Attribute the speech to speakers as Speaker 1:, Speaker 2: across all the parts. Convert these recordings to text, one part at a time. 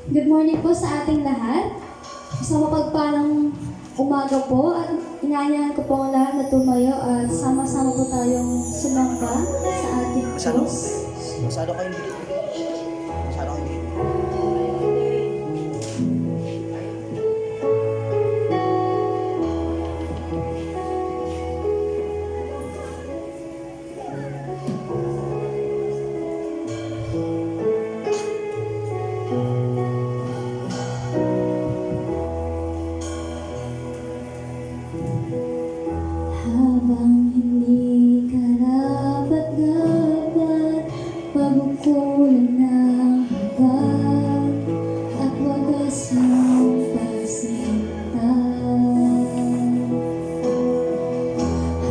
Speaker 1: Good morning po sa ating lahat. Sa mapagpalang umaga po at inaayahan ko po ang lahat na tumayo at sama-sama po tayong sumamba sa ating Diyos.
Speaker 2: Masyado kayong bilis. Masyado kayong bilis.
Speaker 1: Habang hindi karapat-dapat, pagkukulan ng haba at wagas mong pagsinta.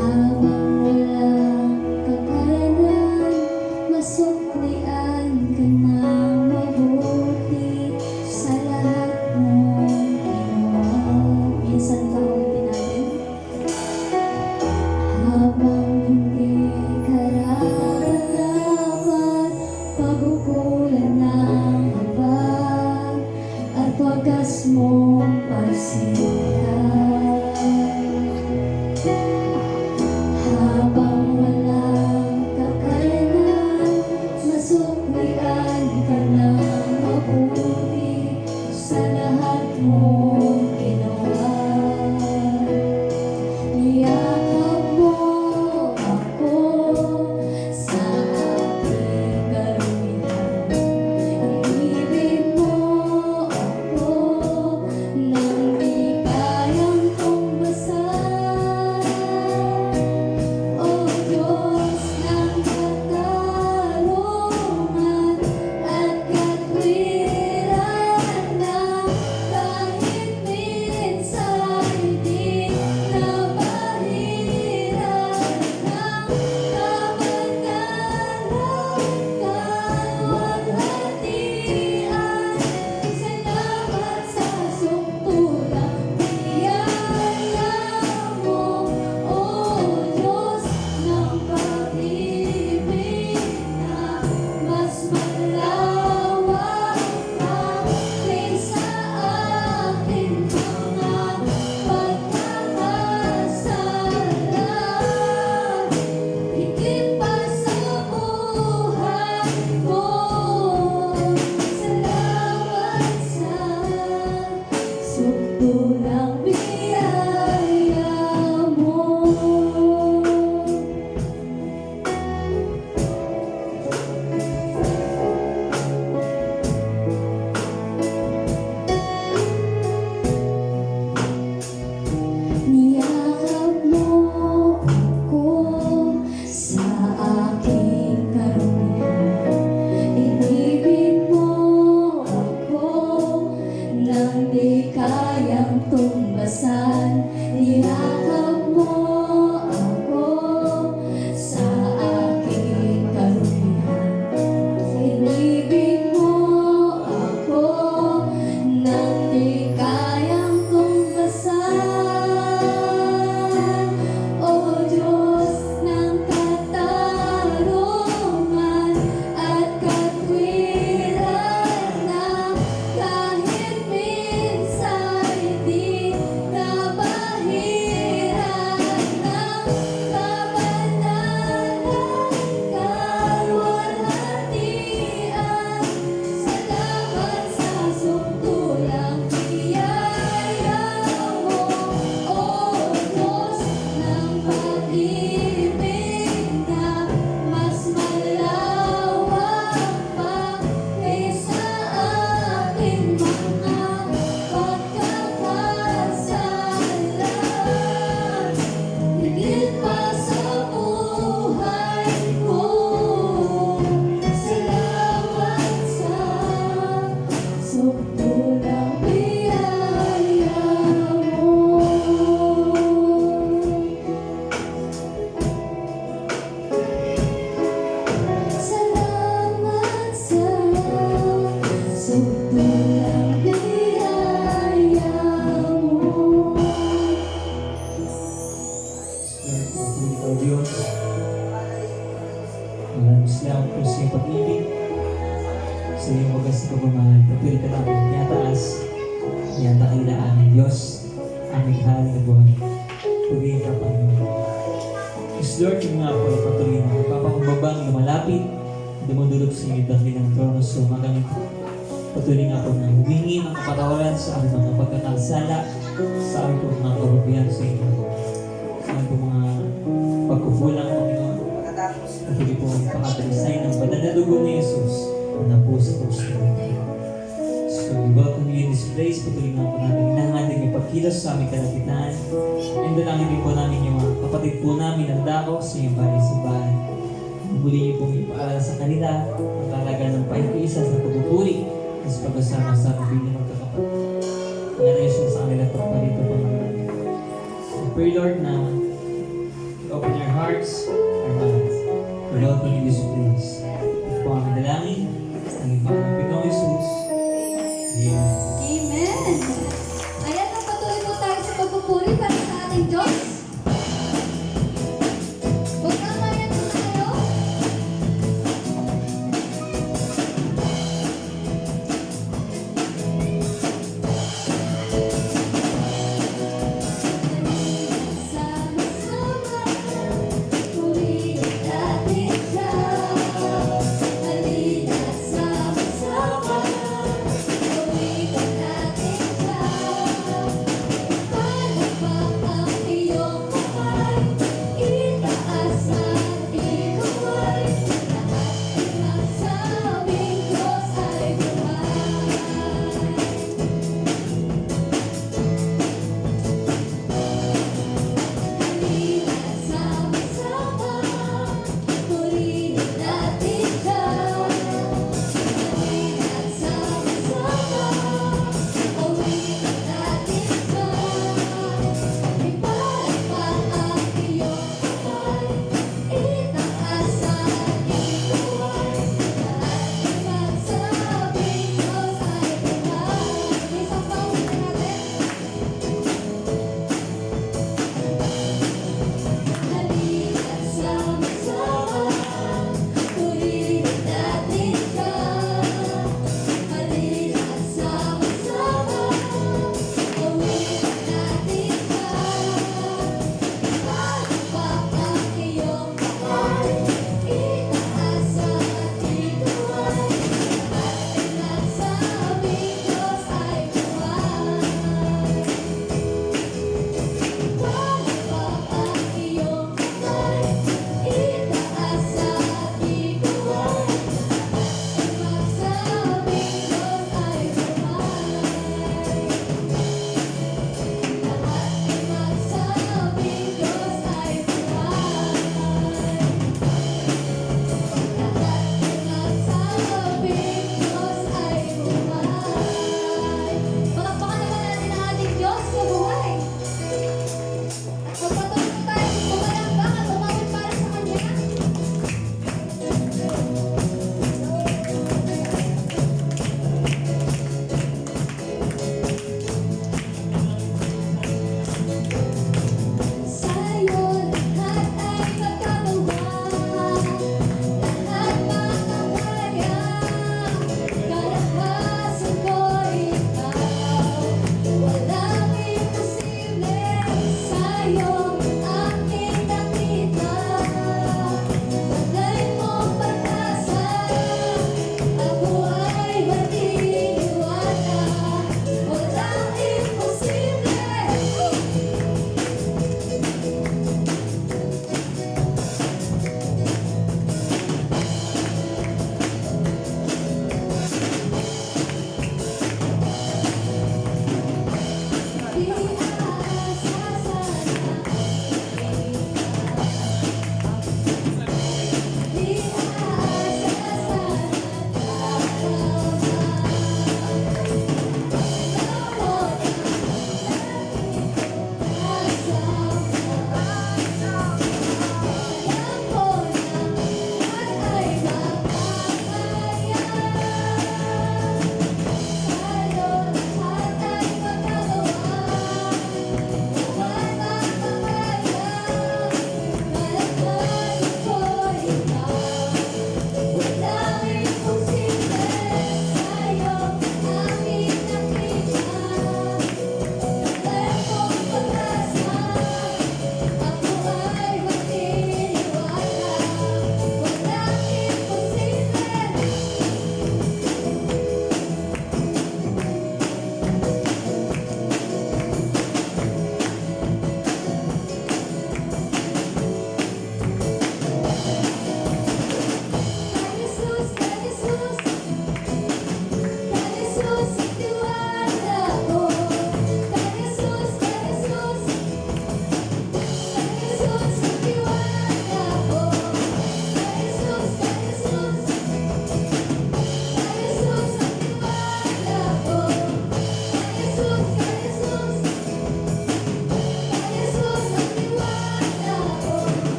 Speaker 1: Habang walang kakayanan, masuklian ka ng mabuti sa lahat mong ginawa. Minsan pa ulitin natin. Habang hindi karapat-dapat, pagkukulan ng haba at wagas mong pagsinta. Habang walang kakayanan, masuklian ka ng mabuti sa lahat mong ginawa. Niyakap mo ako sa aking karumihan. Inibig mo ako nang di kayang tumbasan. O Diyos ng katarungan at katwiran na kahit minsan di na mahiran ng kamataran kawalhatian. Salamat sa sukdulang biyaya mo, O Diyos ng pag-ibig na mas malawak pa kaysa aking mga pagkakasala. Higit pa sa buhay ko, salamat sa sukdulang biyaya mo. Niyakap mo ako sa aking karumihan. Inibig mo ako nang di kayang tumbasan. Niyakap mo ako sa aking karumihan. Inibig mo ako nang di
Speaker 3: dakila aming Diyos, aming hari na buhay. Purihin ka, Panginoon. Yes, Lord, yung nga po ay patuloy na papakumbabang lumalapit, dumudulog sa inyo dakilang trono sa umagang ito. Patuloy nga po na humingi ng kapatawaran sa aming mga pagkakasala, sa aming po mga kababihan sa inyo, sa aming po mga pagkukulang, Panginoon.
Speaker 2: Pagkatapos,
Speaker 3: Patuloy po ang pakatalisay ng banal na dugo ni Jesus na po sa krus na ito. So, we welcome you in this place. Patuloy nga po namin hinahandig yung pagkilos sa aming kalapitan. And dalangin din po namin yung mga kapatid po namin ang dako sa inyong bahay-simbahan. Muli niyo pong ipaalala sa kanila ang talaga ng pakikiisa sa pagpupuri at sa pagkasama sa pagbilang magkakapatid. Ang Jesus sa kanila pagpalito pa naman. So, pray Lord na open your hearts, our minds. We welcome you in this place. Ito po ang aming dalangin. Sa aming Panginoon ng Jesus. Amen.
Speaker 1: Amen! Ayan, magpatuloy po tayo sa pagpupuri para sa ating Diyos. Magkamayan po tayo. Sama-sama, purihin natin siya. Halina, sama-sama, purihin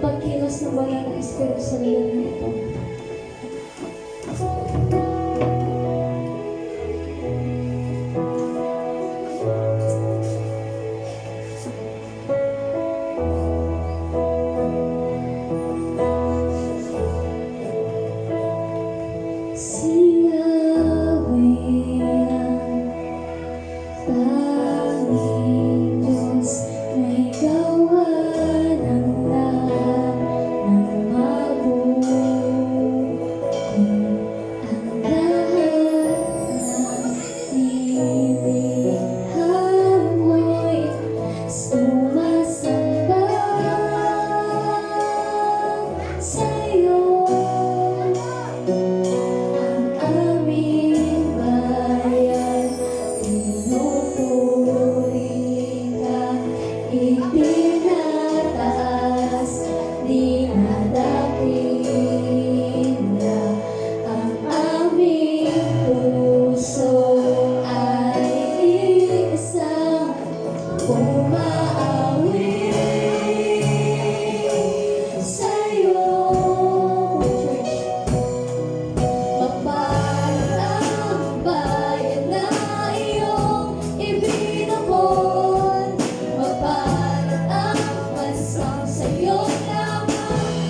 Speaker 1: pagkilos ng wala ng Espiritu sa lugar na ito. Singawin ang tanging Diyos, may gawa ng lahat ng mabuti. Ang lahat ng nilikha mo'y sumasamba sa'yo. Ang aming bayan, pinupuri ka, itinataas, dinadakila. Ang aming puso ay isang umaawi sa'yo. Mapalad ang bayan na iyong ibinukod. Mapalad ang bansang sa'yo lamang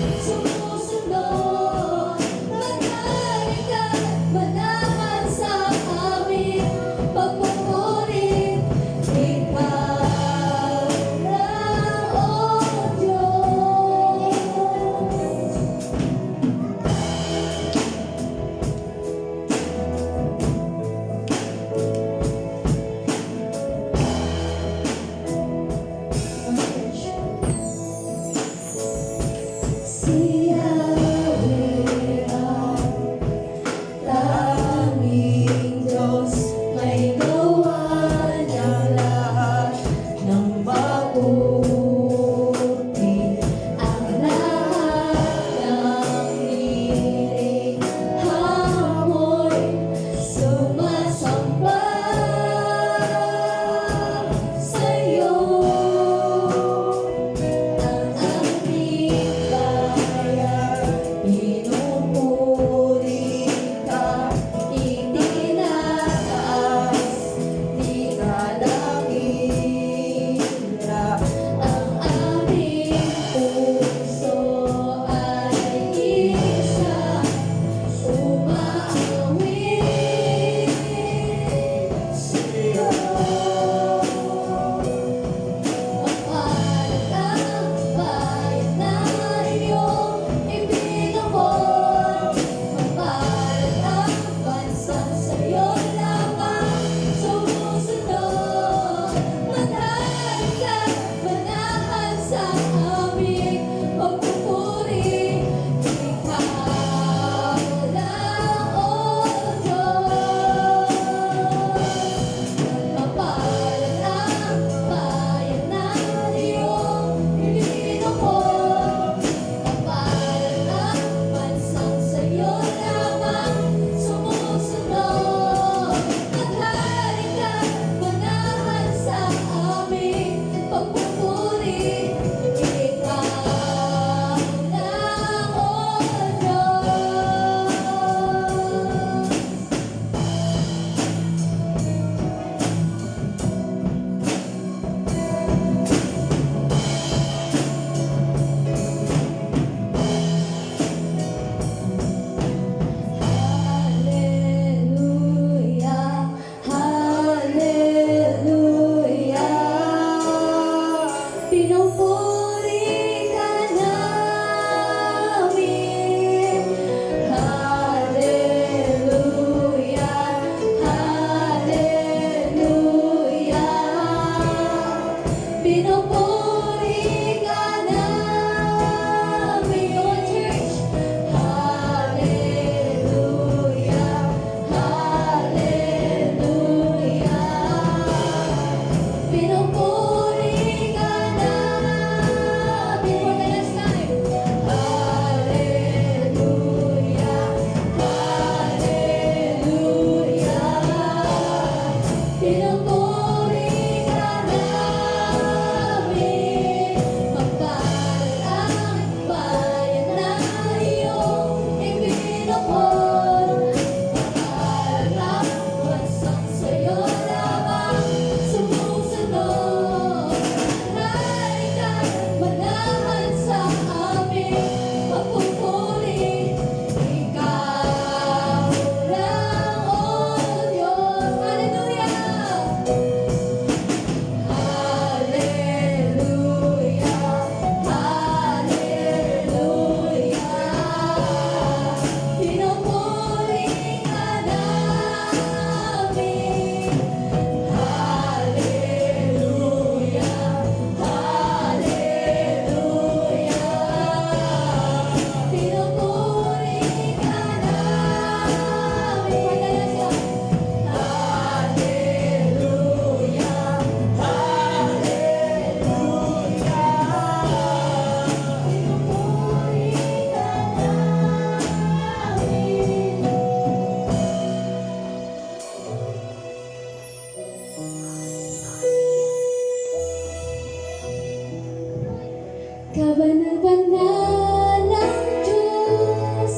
Speaker 1: banal ng Diyos,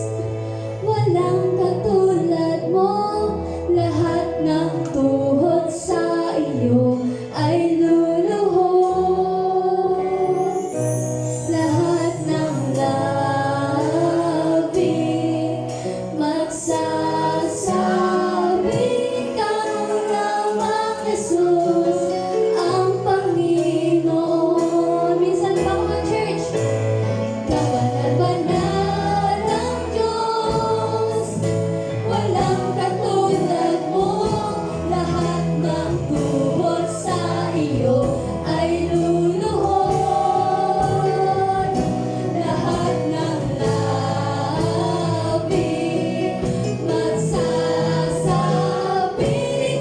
Speaker 1: walang katulad mo. Lahat ng tuhod sa iyo ay luluhod. Lahat ng labi magsasabi, ikaw lamang Jesus ang Panginoon. Minsan pa mga church, kabanal-banal ng Diyos, walang katulad mo. Lahat ng tuhod sa iyo ay luluhod. Lahat ng labi magsasabi,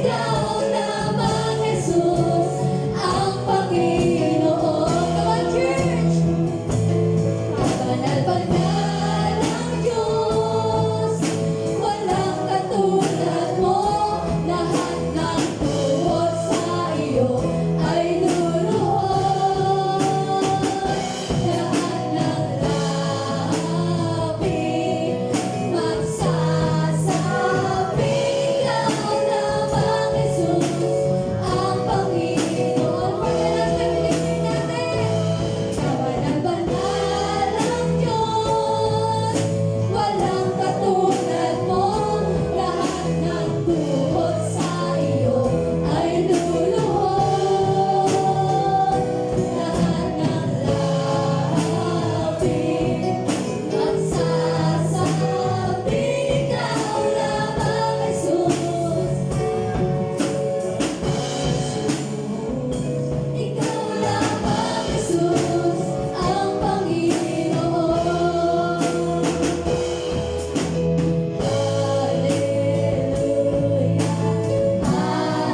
Speaker 1: ikaw lamang Jesus ang Panginoon. Come on, church! Kabanal-banal ng Diyos, walang katulad mo. Lahat ng tuhod sa iyo ay luluhod. Lahat ng labi magsasabi, ikaw lamang Jesus ang Panginoon. Pagkalas ng natin, kabanal-banal ng Diyos, walang katulad mo. Lahat ng tuhod sa iyo ay luluhod. Lahat ng labi magsasabi, ikaw lamang Jesus. Ikaw lamang Jesus ang Panginoon. Hallelujah,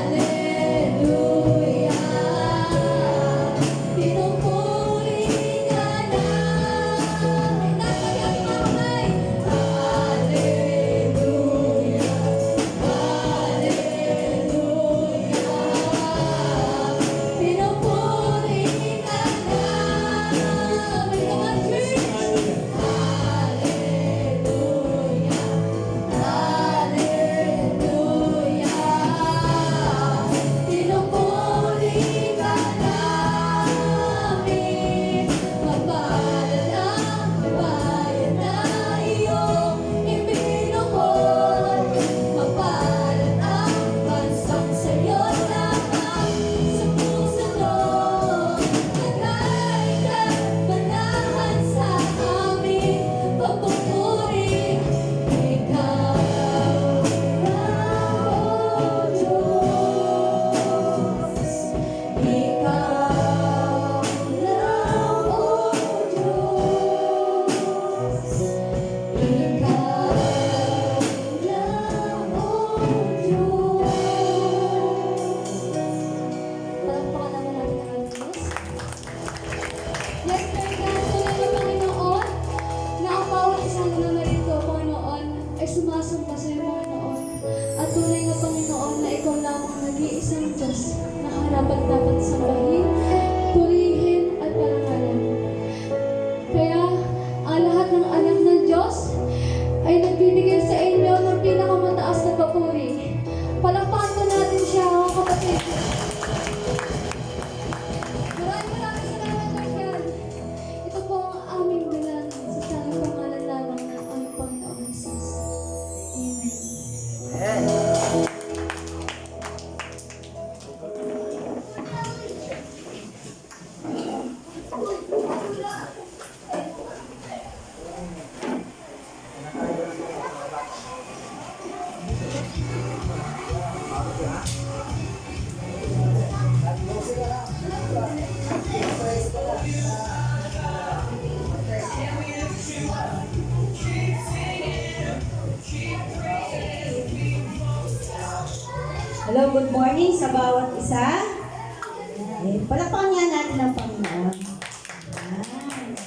Speaker 1: hallelujah. Pinupuri ka namin. Nagpagyan mga kamay. Hallelujah, hallelujah. Pinupuri ka namin. Come on, church. Hallelujah, hallelujah. Pinupuri ka namin. Mapalad ang bayan na iyong ipinukod. Mapalad ang bansang sa'yo lamang sumusunod. Nagay kabanahan sa aming pagpupuri. Ikaw lang, O Diyos. Ikaw lang, O Diyos. Ikaw lang, O Diyos. Palakpakan naman natin ang ating Diyos. Yes, Lord God, tunay na Panginoon, na ang bawat isang na narito, Panginoon, ay sumasamba sa iyo, Panginoon. At tunay na Panginoon, na ikaw lamang nag-iisang Diyos na karapat-dapat sambahin, purihin at parangalan. Kaya, ang lahat ng anak ng Diyos ay nagbibigay sa inyo ng pinakamataas na papuri. Palakpakan po natin siya, mga kapatid. Maraming salamat, Lord God. Ito po ang aming dalang sa samang pangalan lamang ng aming Panginoong Jesus. Amen.
Speaker 2: Amen.
Speaker 4: Hello, good morning sa bawat isa. Palakpakan nga natin ang Panginoon. Ayan.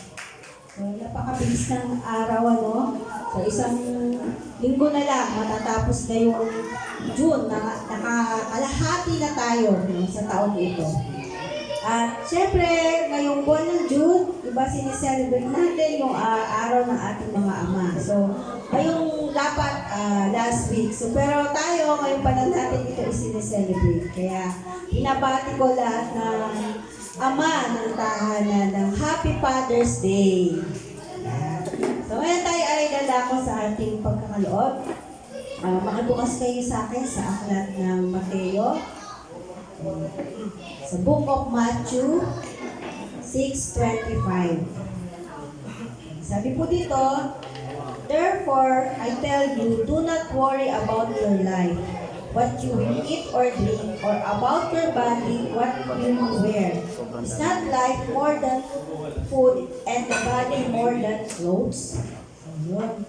Speaker 4: So, napakabilis ng araw, ano? So, isang linggo na lang, matatapos na yung June, nakakalahati na tayo sa taon ito. At syempre, ngayong buwan ng June, diba, sineselebrate natin yung araw ng ating mga ama. So, ngayong dapat last week. So, pero tayo, ngayon pa lang natin ito isineselebrate. Kaya, pinabati ko lahat ng ama ng tahanan ng Happy Father's Day. Ayan. So, ngayon tayo ay dadako sa ating pagkakaloob. Makibukas kayo sa akin sa aklat ng Mateo. Sa Book of Matthew 6:25. Sabi po dito, therefore, I tell you, do not worry about your life, what you will eat or drink, or about your body, what you will wear. Is not life more than food, and the body more than clothes? Ayun.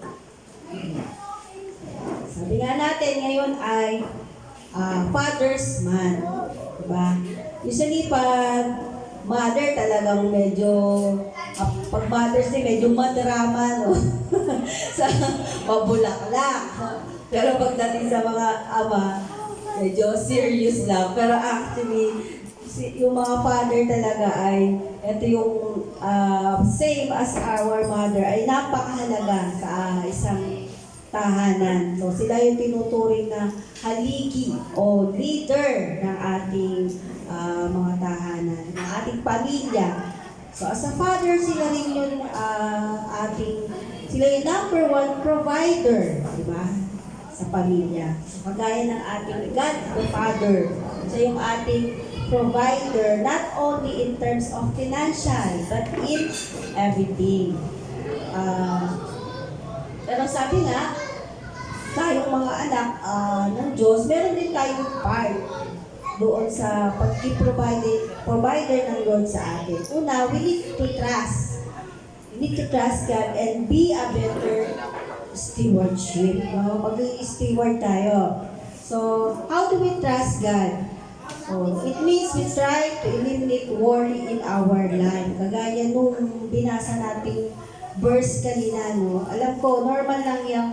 Speaker 4: Sabi nga natin ngayon ay Father's Month. Diba? Usually pag mother talagang medyo, pag Mother's Day medyo madrama, no? Sa mabulaklak. Pero pagdating sa mga ama, medyo serious lang. Pero actually, yung mga father talaga ay, ito yung same as our mother, ay napakahalaga sa isang tahanan. So sila yung tinuturing na haligi o leader ng ating mga tahanan, ng ating pamilya. So as a father, sila rin yung sila yung number one provider, di ba? Sa pamilya. So kagaya ng ating God the Father, siya yung ating provider, not only in terms of financial, but in everything. Pero sabi nga, tayong mga anak ng Diyos, meron din tayong part doon sa provider ng Lord sa atin. Una, we need to trust. We need to trust God and be a better stewardship. No? Maging steward tayo. So, how do we trust God? So, it means we try to eliminate worry in our life. Kagaya nung binasa nating verse kanina, no? Alam ko, normal lang yung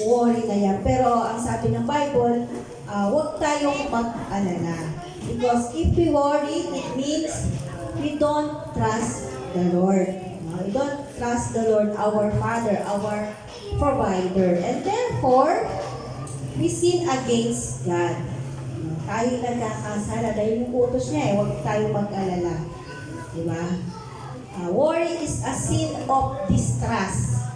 Speaker 4: worry na yan. Pero ang sabi ng Bible, huwag tayong mag-alala. Because if we worry, it means we don't trust the Lord. We don't trust the Lord, our Father, our provider. And therefore, we sin against God. Tayo nagkakasala dahil yung utos niya huwag tayong mag-alala. Diba? Worry is a sin of distrust.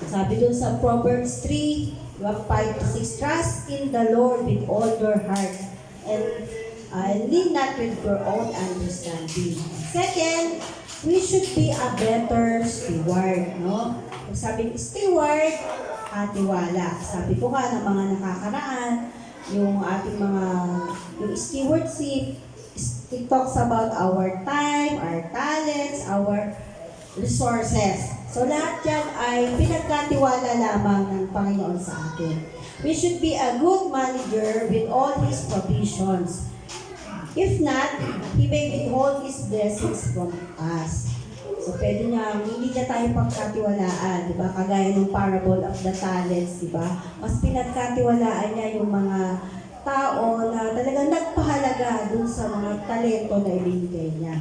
Speaker 4: Sabi dun sa Proverbs 3, 5-6, trust in the Lord with all your heart and lean not with your own understanding. Second, we should be a better steward. No? Kung sabi steward, tiwala. Sabi ko nga ng mga nakakaraan, yung ating yung stewardship, it talks about our time, our talents, our resources. So lahat yan ay pinagkatiwala lamang ng Panginoon sa atin. We should be a good manager with all His provisions. If not, He may withhold His blessings from us. So pwede hindi niya tayo pagkatiwalaan, di ba? Kagaya ng parable of the talents, di ba? Mas pinagkatiwalaan niya yung mga tao na talagang nagpahalaga dun sa mga talento na ibinigay niya.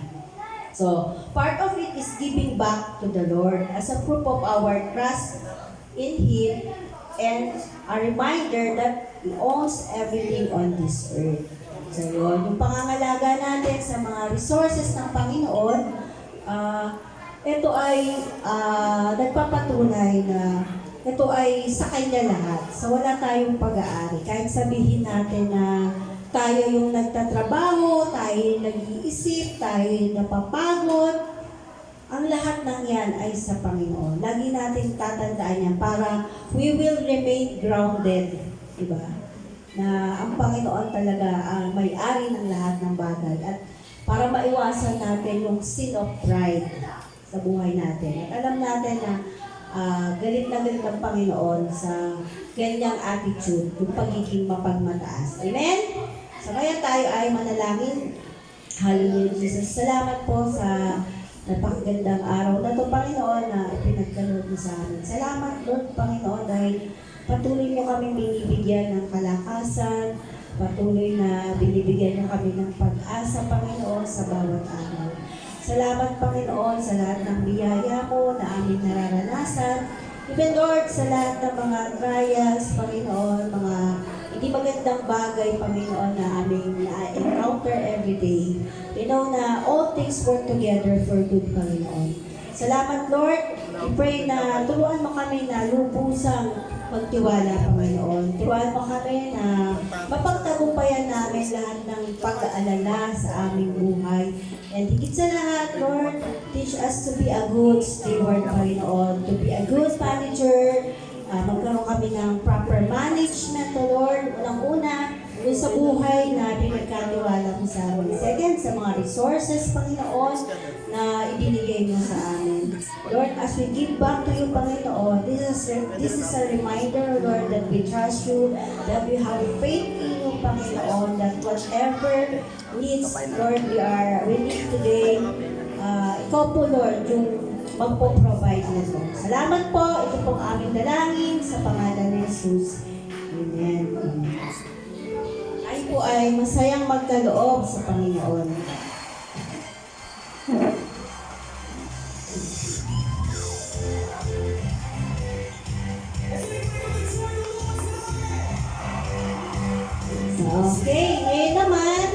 Speaker 4: So, part of it is giving back to the Lord as a proof of our trust in Him and a reminder that He owns everything on this earth. So, yun, yung pangangalaga natin sa mga resources ng Panginoon, ito ay nagpapatunay na ito ay sa Kanya lahat. So, wala tayong pag-aari. Kahit sabihin natin na tayo yung nagtatrabaho, tayo yung nag-iisip, tayo yung napapagod. Ang lahat ng yan ay sa Panginoon. Lagi natin tatandaan yan para we will remain grounded. Diba? Na ang Panginoon talaga ang may-ari ng lahat ng bagay. At para maiwasan natin yung sin of pride sa buhay natin. At alam natin na galit na galit ng Panginoon sa ganyang attitude, yung pagiging mapagmataas. Amen? So kaya tayo ay manalangin. Hallelujah, Jesus. Salamat po sa napakagandang araw na ito, Panginoon, na ipinagkaloob mo sa amin. Salamat, Lord, Panginoon, dahil patuloy mo kami binibigyan ng kalakasan, patuloy na binibigyan niyo kami ng pag-asa, Panginoon, Panginoon, sa bawat araw. Salamat, Panginoon, sa lahat ng biyaya mo na aming nararanasan. Even, Lord, sa lahat ng mga trials, Panginoon, mga hindi magandang bagay, Panginoon, na aming na-encounter every day. We know na all things work together for good, Panginoon. Salamat, Lord. We pray na turuan mo kami na lubusang magtiwala, Panginoon. Turuan mo kami na mapagtagumpayan namin lahat ng pag-aalala sa aming buhay. And higit sa lahat, Lord, teach us to be a good steward, Panginoon, to be a good manager, magkaroon kami ng proper management, Lord. Unang-una, dun sa buhay na pinagkatiwala mo sa amin. Second, sa mga resources, Panginoon, na ibinigay mo sa amin. Lord, as we give back to you, Panginoon, this is a reminder, Lord, that we trust you, that we have faith in you, Panginoon, that whatever needs, Lord, we need today, ikaw po, Lord, yung magpo-provide na po. Salamat po. Ito pong aming dalangin sa pangalan ni Jesus. Amen. Ay po ay masayang magkaloob sa Panginoon. Okay, ngayon naman,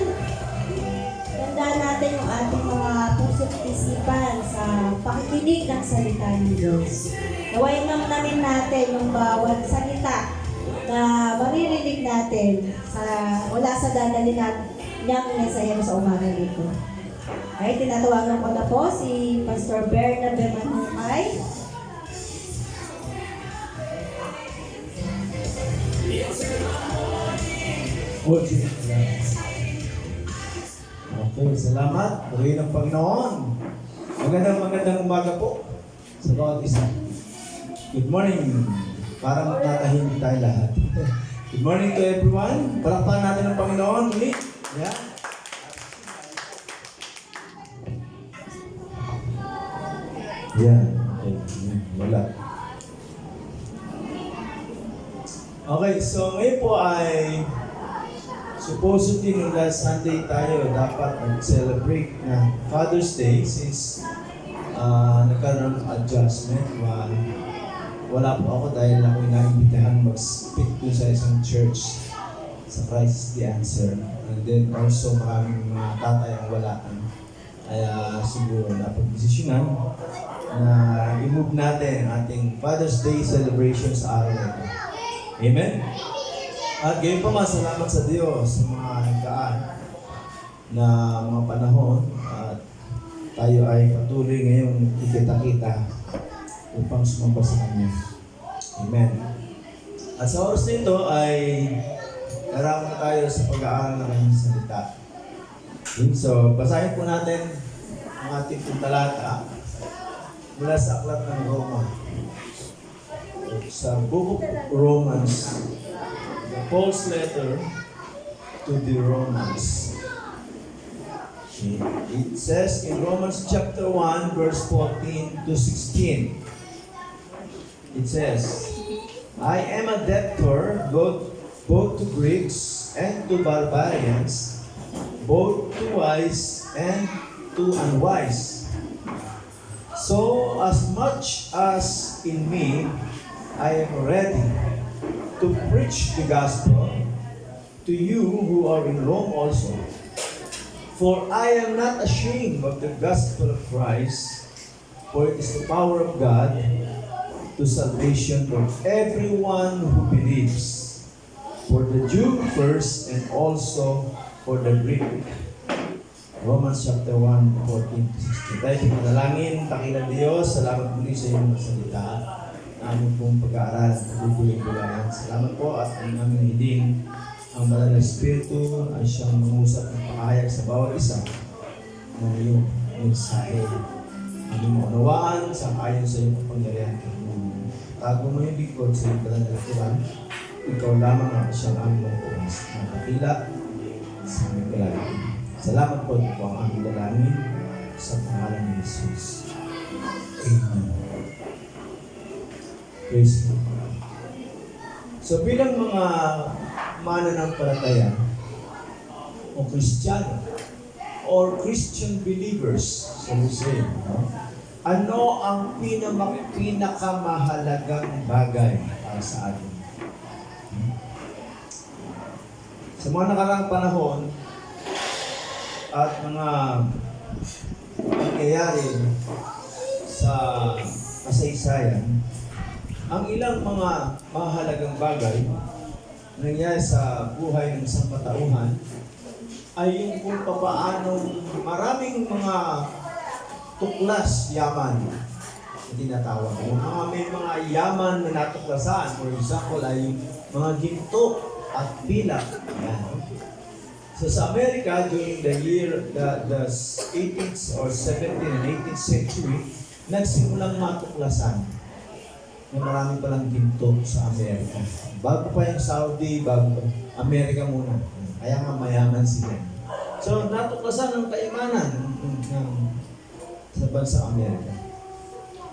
Speaker 4: tandaan natin yung ating mga puso't isipan sa pakikinig ng salita ng Diyos. Naway namin natin yung bawat salita na maririnig natin wala sa dadali niyang mensahe sa umaga nito. Ay, tinatawagan ko na po si Pastor Bernabe Manumay.
Speaker 5: Okay, salamat. Purihin ng Panginoon. Magandang umaga po sa bawat isa. Good morning. Parang tatahimik tayo lahat. Good morning to everyone. Palakpakan natin ang Panginoon. Ulit. Yeah. Yeah. Okay. Wala. Okay, so ngayon po ay supposedly nung last Sunday tayo dapat mag-celebrate na Father's Day since nagkaroon ng adjustment. Wala po ako dahil ako inaimbitahan mag-speak doon sa isang church sa Christ is the Answer. And then also maraming mga tatay ang walaan. Kaya siguro napag-desisyonan na i-move natin ang ating Father's Day celebration sa araw na ito. Amen? At gayon pa salamat sa Diyos sa mga nagdaan na mga panahon at tayo ay patuloy ngayong ikita-kita upang sumamba sa Kanya. Amen. At sa oras nito ay darama tayo sa pag-aaral ng Kanyang salita. So, basahin po natin ang ating talata mula sa aklat ng Roma. Sa Book of Romans, Paul's letter to the Romans. It says in Romans chapter 1 verse 14 to 16. It says, I am a debtor both to Greeks and to barbarians, both to wise and to unwise. So as much as in me I am ready to preach the gospel to you who are in Rome also. For I am not ashamed of the gospel of Christ, for it is the power of God to salvation for everyone who believes, for the Jew first and also for the Greek. Romans chapter 1, 14-16. Tayo pinadalangin, takilang Diyos, salamat muli sa iyong salita. Aming pong pag-aaral, pagbubuling-bulayan. Salamat po at ang aming hiling ang Banal na Espiritu ay siyang mangusap ng pakahayag sa bawat isa ng iyong mensahe. Aming maunawaan sa ayon sa iyong kapangyarihan. Tago mo yung lingkod sa iyong Banal na Quran. Ikaw lamang ang siyang aming magpunas. Nakapila sa aming dalangin. Salamat po ito ang aming dalangin sa pangalan ni Jesus. Amen. Praise God. So bilang mga mananampalataya o Kristiyano o or Christian believers, so we say, no? Ano ang pinakamahalagang bagay para sa atin? Sa mga nakaraang panahon at mga nangyayari sa kasaysayan, ang ilang mga mahalagang bagay nangyayari sa buhay ng isang katauhan ay yung kung paano maraming mga tuklas yaman na tinatawag. Yung mga may mga yaman na natuklasan, for example, ay yung mga ginto at pilak. Yan. So sa Amerika, during the 18th or 17th and 18th century, nagsimulang matuklasan na marami palang ginto sa Amerika. Bago pa yung Saudi, bago Amerika muna. Kaya nga mayaman sila. So natuklasan ng kaimanan sa bansang Amerika.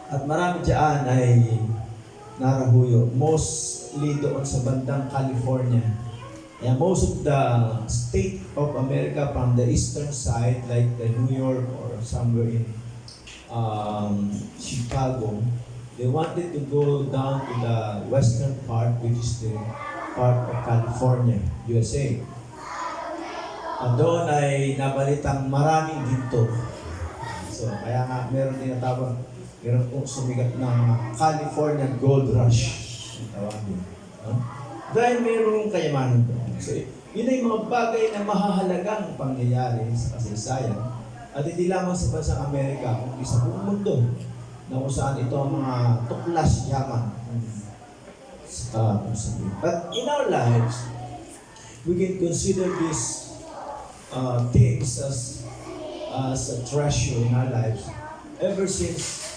Speaker 5: At marami dyan ay narahuyo. Mostly doon sa bandang California. Yeah, most of the state of America from the eastern side, like the New York or somewhere in Chicago, they wanted to go down to the western part, which is the part of California, USA. At doon ay nabalitang maraming ginto. So, kaya nga meron tinatawag, meron po sumigat ng California Gold Rush. Tawagin. No? Dahil mayroong kayamanan doon. So, yun ay mga bagay na mahahalagang pangyayari sa kasaysayan. At hindi lamang sa bansang Amerika, kundi sa buong mundo, na kung saan ito ang mga tuklas yaman. But in our lives, we can consider these things as a treasure in our lives ever since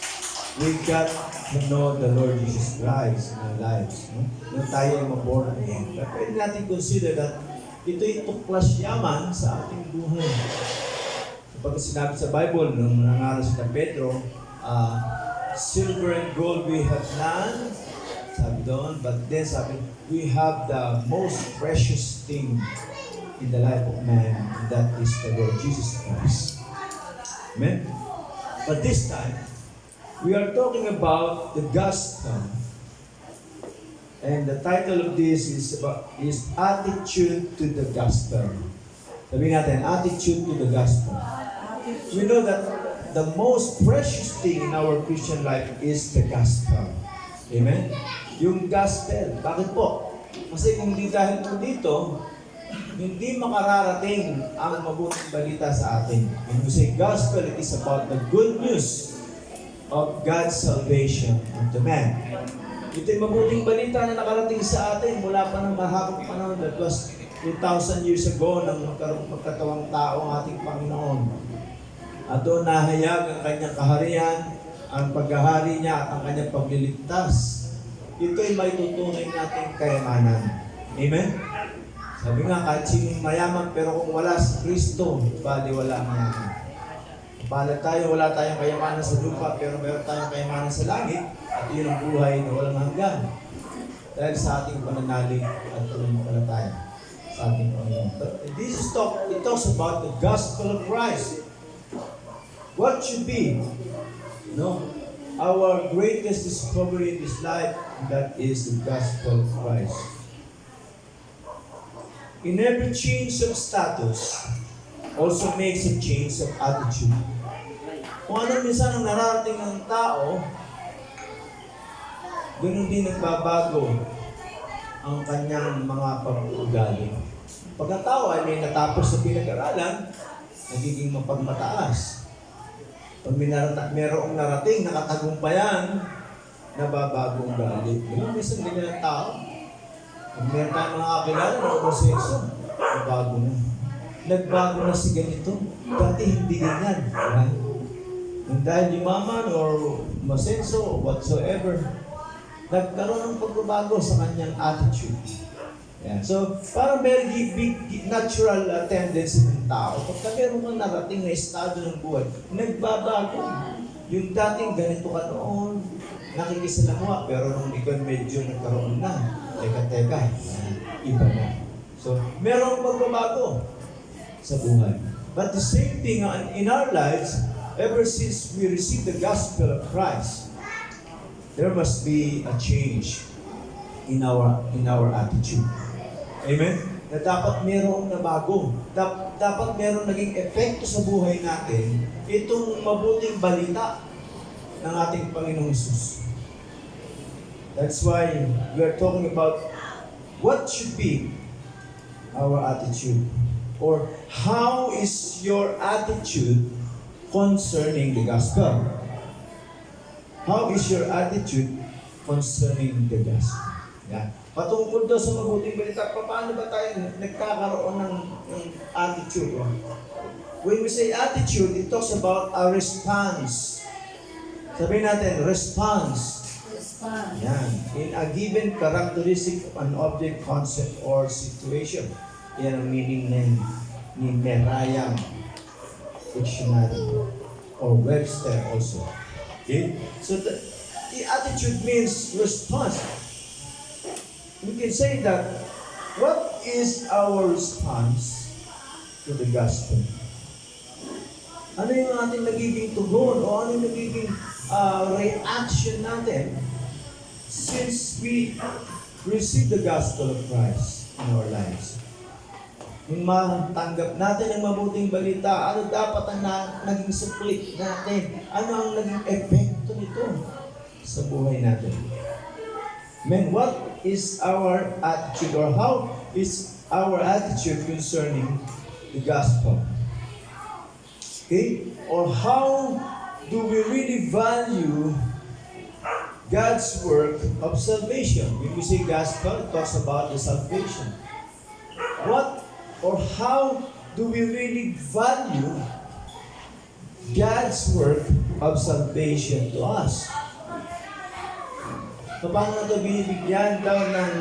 Speaker 5: we got to know the Lord Jesus Christ in our lives. No? Nung tayo ay maborn again. But pwede natin consider that ito'y tuklas yaman sa ating buhay. Kapag sinabi sa Bible, nung nangaral si Pedro, silver and gold we have none, sabi doon, but then sabi, we have the most precious thing in the life of man, and that is the Lord Jesus Christ. Amen? But this time, we are talking about the gospel. And the title of this is Attitude to the Gospel. Sabihin natin, Attitude to the Gospel. We know that the most precious thing in our Christian life is the gospel. Amen? Yung gospel. Bakit po? Kasi kung di dahil po dito, hindi makararating ang mabuting balita sa atin. When we say gospel, it is about the good news of God's salvation unto man. Ito'y mabuting balita na nakarating sa atin mula pa ng mahabang panahon. That was 2,000 years ago nang magkatawang tao ang ating Panginoon. At doon nahayag ang kanyang kaharian, ang paghahari niya at ang kanyang pagliligtas. Ito'y may tutunay nating kayamanan. Amen? Sabi nga, kahit sinong mayaman, pero kung wala si Kristo, bali wala ang mayaman. Balat tayo, wala tayong kayamanan sa lupa, pero meron tayong kayamanan sa langit, at yun ang buhay na walang hanggan. Dahil sa ating pananalig at pananampalataya sa ating Panginoon. But this is it talks about the gospel of Christ. What should be, our greatest discovery in this life, that is the gospel of Christ. In every change of status, also makes a change of attitude. Kung ano minsan ang nararating ng tao, ganun din nagbabago ang kanyang mga pag-uugali. Pag ang tao ay may natapos sa pinag-aralan, nagiging mapagmataas. Pag mayroong narating, nakatagumpayan, nababago ang ugali. Ganun minsan ganyan ang tao. Pag meron tayong mga kakilala ng proseso, nagbago na. Nagbago na si ganito. Dati hindi ganyan. Right? And dahil yumaman or masenso or whatsoever, nagkaroon ng pagbabago sa kanyang attitude. Yeah. So, parang very big natural tendency ng tao. Pagka meron kang narating na estado ng buhay, nagbabago. Yung dating ganito ka noon, nakikisalamuha, pero nung ikaw medyo nagkaroon na, teka, iba na. So, merong pagbabago sa buhay. But the same thing in our lives, ever since we received the gospel of Christ, there must be a change in our attitude. Amen? Na dapat merong nabago. Dapat merong naging epekto sa buhay natin itong mabuting balita ng ating Panginoong Jesus. That's why we are talking about what should be our attitude, or how is your attitude concerning the gospel? How is your attitude concerning the gospel? Yeah. Patungkol daw sa mabuting balita, paano ba tayo nagkakaroon ng attitude? When we say attitude, it talks about a response. Sabihin natin, response. Yan. In a given characteristic of an object, concept, or situation. Yan ang meaning ni Merriam Dictionary or Webster also. Okay? So the attitude means response. We can say that, what is our response to the gospel? Ano yung ating nagiging tugon o ano yung nagiging reaction natin since we receive the gospel of Christ in our lives? Kung matanggap natin ang mabuting balita, ano dapat ang naging suplik natin? Ano ang naging epekto nito sa buhay natin? Man, what is our attitude, or how is our attitude concerning the gospel? Okay? Or how do we really value God's work of salvation? When we say gospel, it talks about the salvation. What or how do we really value God's work of salvation to us? Paano natin binibigyan daw ng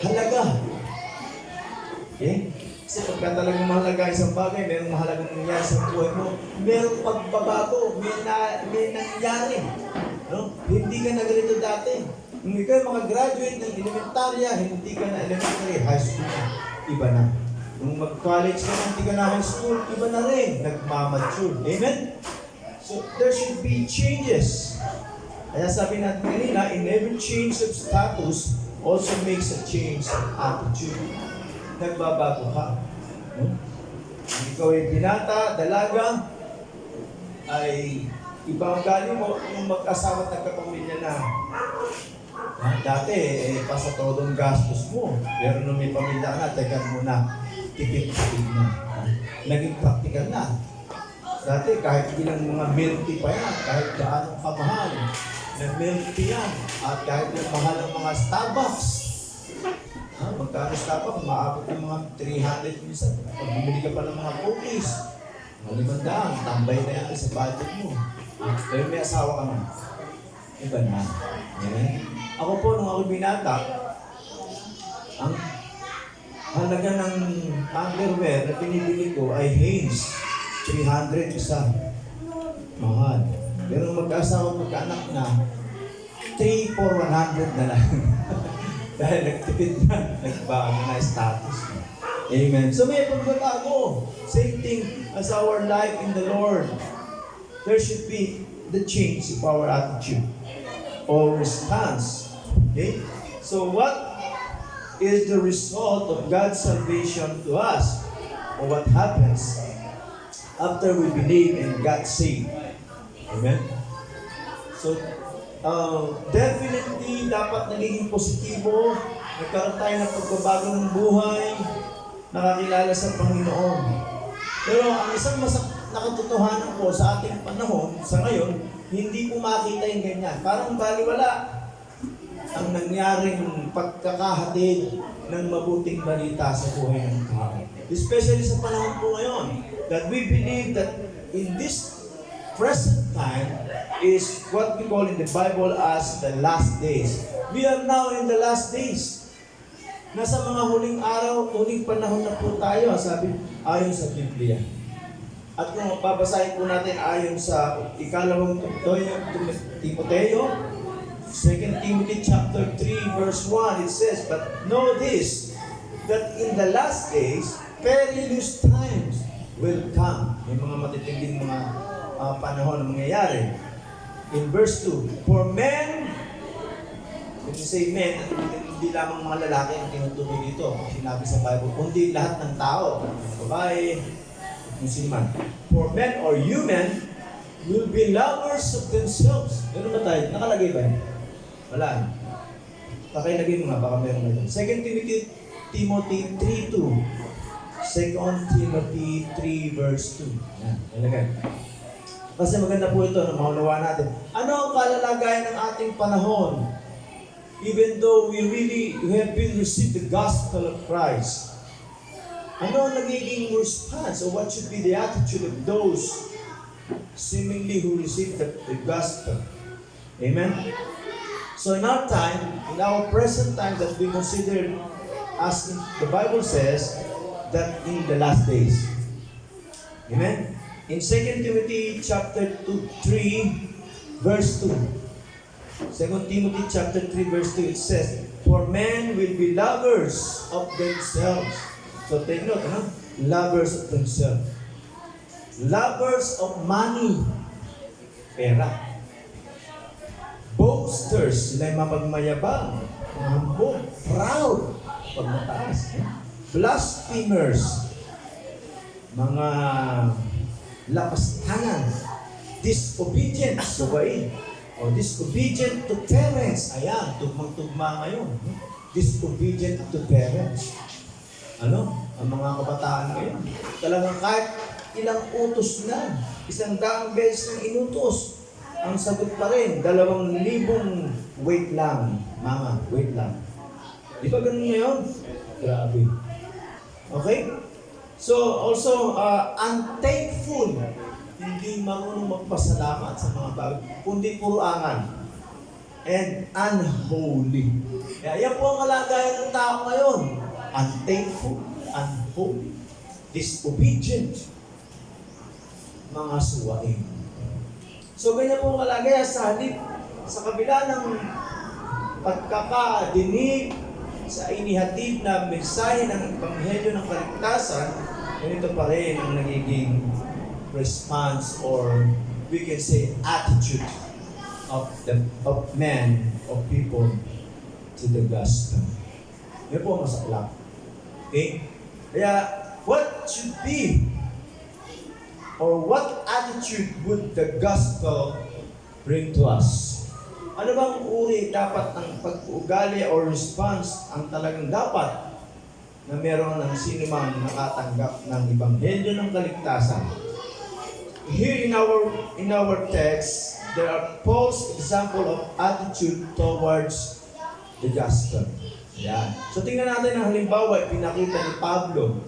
Speaker 5: halaga? Okay? Kasi pagka talagang mahalaga isang bagay, mayroong mahalagang nangyari sa buhay mo, mayroong pagbabago, may nangyari. No? Hindi ka na ganito dati. Kung ikaw makagraduate ng elementarya, hindi ka na elementary, high school na. Iba na. Kung mag-college ka na, hindi ka na high school, iba na rin. Nagmamature. Amen? So, there should be changes. Kaya sabi natin kanina, in every change of status also makes a change of attitude. Nagbabago ka. No? Kung ikaw ay binata, dalaga, ay iba ang galing mo yung mag-asawa at nagkapamilya na. Dati, pasa todong gastos mo. Pero nung may pamilya na, teka muna, tipid-tipid na. Naging practical na. Dati, kahit ilang mga milk tea pa yan, kahit gaano kamahal, nag-milk tea yan. At kahit yung mahal ng mga Starbucks. Magkano Starbucks, maabot yung mga 300 minsan. Pag bumili ka pa ng mga cookies, malimandaan, tambay na yan sa budget mo. Pero may asawa ka man. Iba na. Amen? Ako po, nung ako binata, ang halaga ng underwear na pinibili ko ay Hanes. 300 isa. Mahal. Pero nung mag-asawa, magkaanak na, 3 for 100 na lang. Dahil nagtipid na, nagbago na status. Amen. So may pagbabago. Same thing as our life in the Lord. There should be the change of our attitude or response. Okay? So what is the result of God's salvation to us? Or what happens after we believe and got saved? Amen? So, definitely dapat naging positibo, nagkaroon tayo ng pagbabago ng buhay, nakakilala sa Panginoon. Pero ang isang nakatotohanan po sa ating panahon, sa ngayon, hindi po makita yung ganyan. Parang baliwala ang nangyaring pagkakahatid ng mabuting balita sa buhay ng tao. Especially sa panahon po ngayon, that we believe that in this present time is what we call in the Bible as the last days. We are now in the last days. Nasa mga huling araw, huling panahon na po tayo, sabi ayon sa Biblia. At kung babasahin po natin ayon sa ikalawang Timoteo, 2 Timothy chapter 3 verse 1, it says, "But know this, that in the last days, perilous times will come. May mga matitinding mga panahon na mangyayari. In verse 2, for men, when you say men, hindi lamang mga lalaki ang tinutukoy dito. Sinabi sa Bible, kundi lahat ng tao, babae, kung sino man. For men or human will be lovers of themselves. Meron ba tayo? Nakalagay ba yun? Wala. Pakilagay mo nga, baka meron na yun. 2 Timothy 3:2. 2 Timothy 3 verse 2. Yan, nalagay. Kasi maganda po ito na maunawa natin. Ano ang kalalagayan ng ating panahon? Even though we have been received the gospel of Christ, ano ang nagiging response or what should be the attitude of those seemingly who receive the gospel? Amen? So in our time, in our present time that we consider as the Bible says, that in the last days. Amen? In 2 Timothy chapter 3, verse 2. 2 Timothy chapter 3, verse 2, it says, for men will be lovers of themselves. So take note, lovers of themselves. Lovers of money. Pera. Boasters, sila yung mapagmayabang, mahambog, proud, pag mataas. Blasphemers, mga lapastangan, disobedient, subain, o disobedient to parents. Ayan, tugmang-tugma ngayon. Disobedient to parents. Ano? Ang mga kabataan ngayon. Talagang kahit ilang utos na, 100 beses ng inutos, ang sagot pa rin, 2,000, wait lang, mama, wait lang. Di ba ganun ngayon? Grabe. Okay? So, also, unthankful. Hindi marunong magpasalamat sa mga bagay, kundi puro angan. And unholy. Kaya yan po ang kalagayan ng tao ngayon. Unthankful, unholy, disobedient, mga suwain. So, ganyan po ang kalagayan sa halip, sa kabila ng pagkakadinig sa inihatid na mensahe ng Ebanghelyo ng Kaligtasan, ganito pa rin ang nagiging response or we can say attitude of men, of people to the gospel. Yan po ang masaklap. Okay? Kaya, what should be or what attitude would the gospel bring to us? Ano bang uri dapat ng pag-ugali or response ang talagang dapat na meron ng sino mang nakatanggap ng Ebanghelyo ng Kaligtasan? Here in our text, there are Paul's example of attitude towards the gospel. Yan. So tingnan natin ang halimbawa pinakita ni Pablo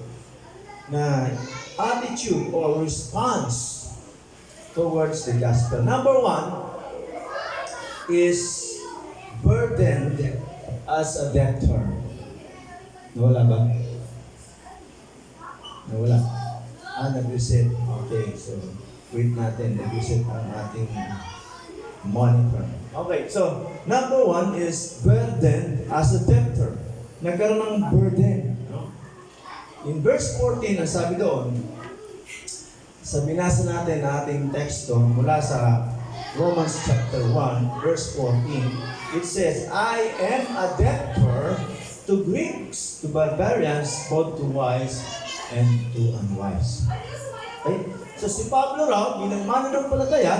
Speaker 5: na attitude or response towards the gospel. Number 1 is burdened as a debtor. Nawala ba? Nawala. Nag-reset. Okay, so wait natin. Nag-reset ang ating monitor. Okay, so number 1 is burdened as a debtor. Nagkaroon ng burden. No? In verse 14, ang sabi doon, sa binasa natin na ating teksto mula sa Romans chapter 1, verse 14, it says, I am a debtor to Greeks, to barbarians, both to wise and to unwise. Okay? So si Pablo raw, bilang mananampalataya,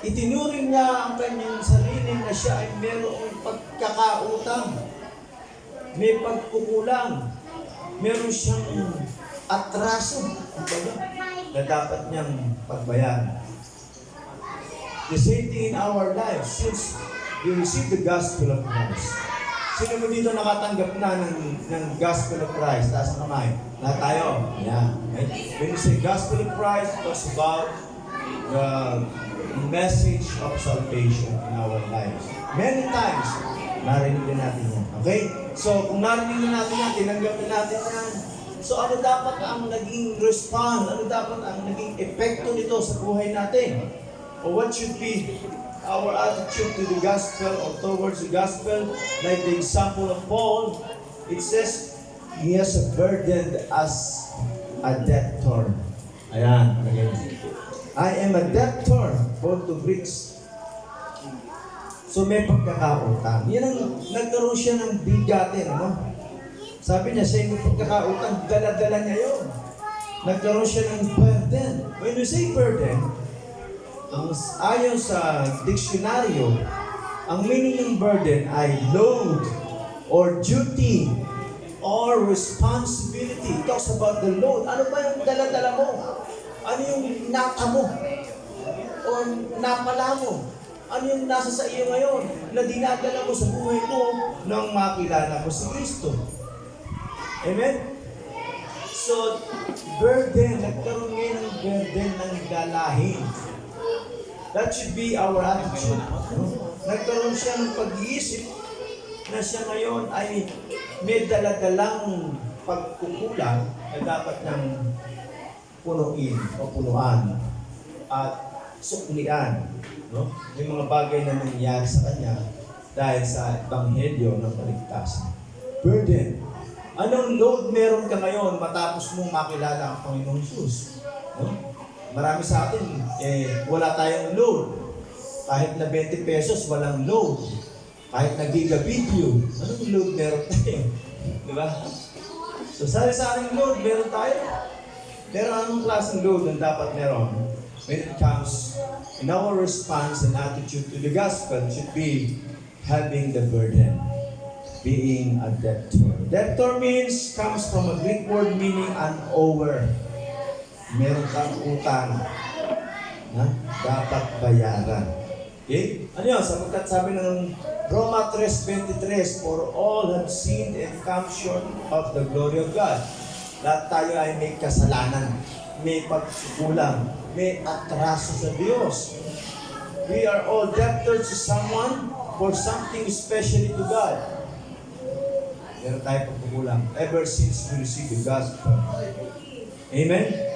Speaker 5: itinuring niya ang kanyang sarili na siya ay mayroong pagkakautang, may pagkukulang, meron siyang atraso, na dapat niyang pagbayaran. The same thing in our lives, since we receive the gospel of Christ. Sino mo dito nakatanggap na ng gospel of Christ? Taas ang kamay. Lahat tayo. Yeah. Right? When you say gospel of Christ, it talks about the message of salvation in our lives. Many times, narinig din natin yan. Okay? So, kung narinig na natin yan, tinanggap na natin yan. So, ano dapat ang naging response? Ano dapat ang naging epekto nito sa buhay natin? Or what should be our attitude to the gospel or towards the gospel? Like the example of Paul, it says he has a burden as a debtor. Ayan. Okay. I am a debtor, both to Greeks. So may pagkakautang. Yan ang nagkaroon siya ng bigatin, ano? Sabi niya, siya yung pagkakautang, dala-dala niya yun. Nagkaroon siya ng burden. When you say burden, ayon sa diksyonaryo, ang meaning ng burden ay load or duty or responsibility. It talks about the load. Ano ba yung dala-dala mo? Ano yung nata mo? O napala mo? Ano yung nasa sa iyo ngayon na dinadala mo sa buhay mo nang makilala mo si Kristo? Amen? So, burden, nagkaroon ngayon ng burden ng dalahin. That should be our attitude. Nagkaroon siya ng pag-iisip na siya ngayon ay may daladalang pagkukulang na dapat niyang punuin o punuan at suklian. No? May mga bagay na nangyari sa kanya dahil sa ebanghelyo ng kaligtasan. Burden. Anong load meron ka ngayon matapos mong makilala ang Panginoong Jesus? No? Marami sa atin, wala tayong load. Kahit na 20 pesos, walang load. Kahit na giga-video, anong load meron tayo? Di ba? So, sari-saring load meron tayo. Pero anong klaseng load ang dapat meron? When it comes in our response and attitude to the gospel should be having the burden, being a debtor. Debtor comes from a Greek word meaning an ower. Meron kang utang na dapat bayaran. Okay? Ano yun? Sapagkat sabi ng Roma 3:23, for all have sinned and come short of the glory of God. Lahat tayo ay may kasalanan, may pagkukulang, may atraso sa Diyos. We are all debtors to someone for something especially to God. Meron tayo pagkukulang ever since we received the gospel. Amen?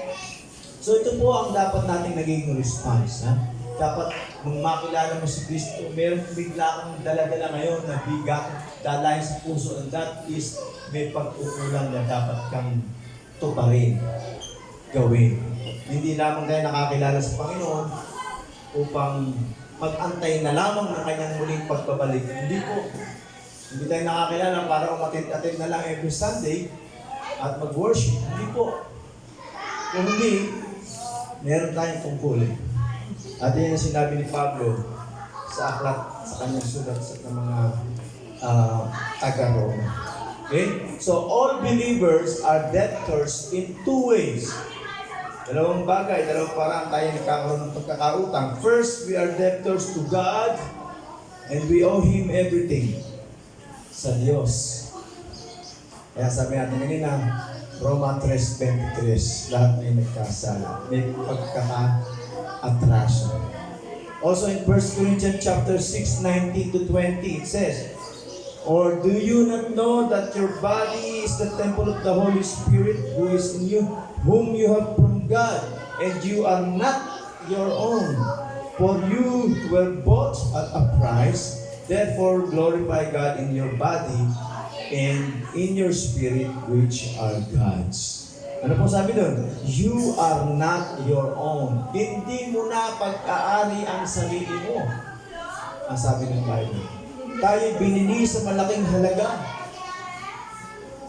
Speaker 5: So ito po ang dapat nating naging response. Ha? Dapat nung makilala mo si Kristo, meron bigla kang dala-dala ngayon na bigat, dalayan sa puso, and that is may pagkukulang na dapat kang tuparin, gawin. Hindi lamang tayo nakakilala sa Panginoon upang mag-antay na lamang ng kanyang muling pagbabalik. Hindi po. Hindi tayo nakakilala para umatid-atid na lang every Sunday at mag-worship. Hindi po. Kung hindi, meron tayong tungkulin. At yan ang sinabi ni Pablo sa aklat, sa kanyang sulat sa mga taga-Roma. Okay? So, all believers are debtors in two ways. Dalawang bagay, dalawang paraan tayo nagkakaroon ng pagkakautang. First, we are debtors to God and we owe Him everything. Sa Diyos. Kaya sabi natin kanina, Roma 3:23, lahat may nagkasala, may pagkaka-atraso. Also in 1 Corinthians chapter 6:19-20, it says, or do you not know that your body is the temple of the Holy Spirit who is in you, whom you have from God, and you are not your own? For you were bought at a price, therefore glorify God in your body and in your spirit which are God's. Ano po sabi doon? You are not your own. Hindi mo na pag-aari ang sarili mo. Ang sabi ng Bible. Tayo binili sa malaking halaga.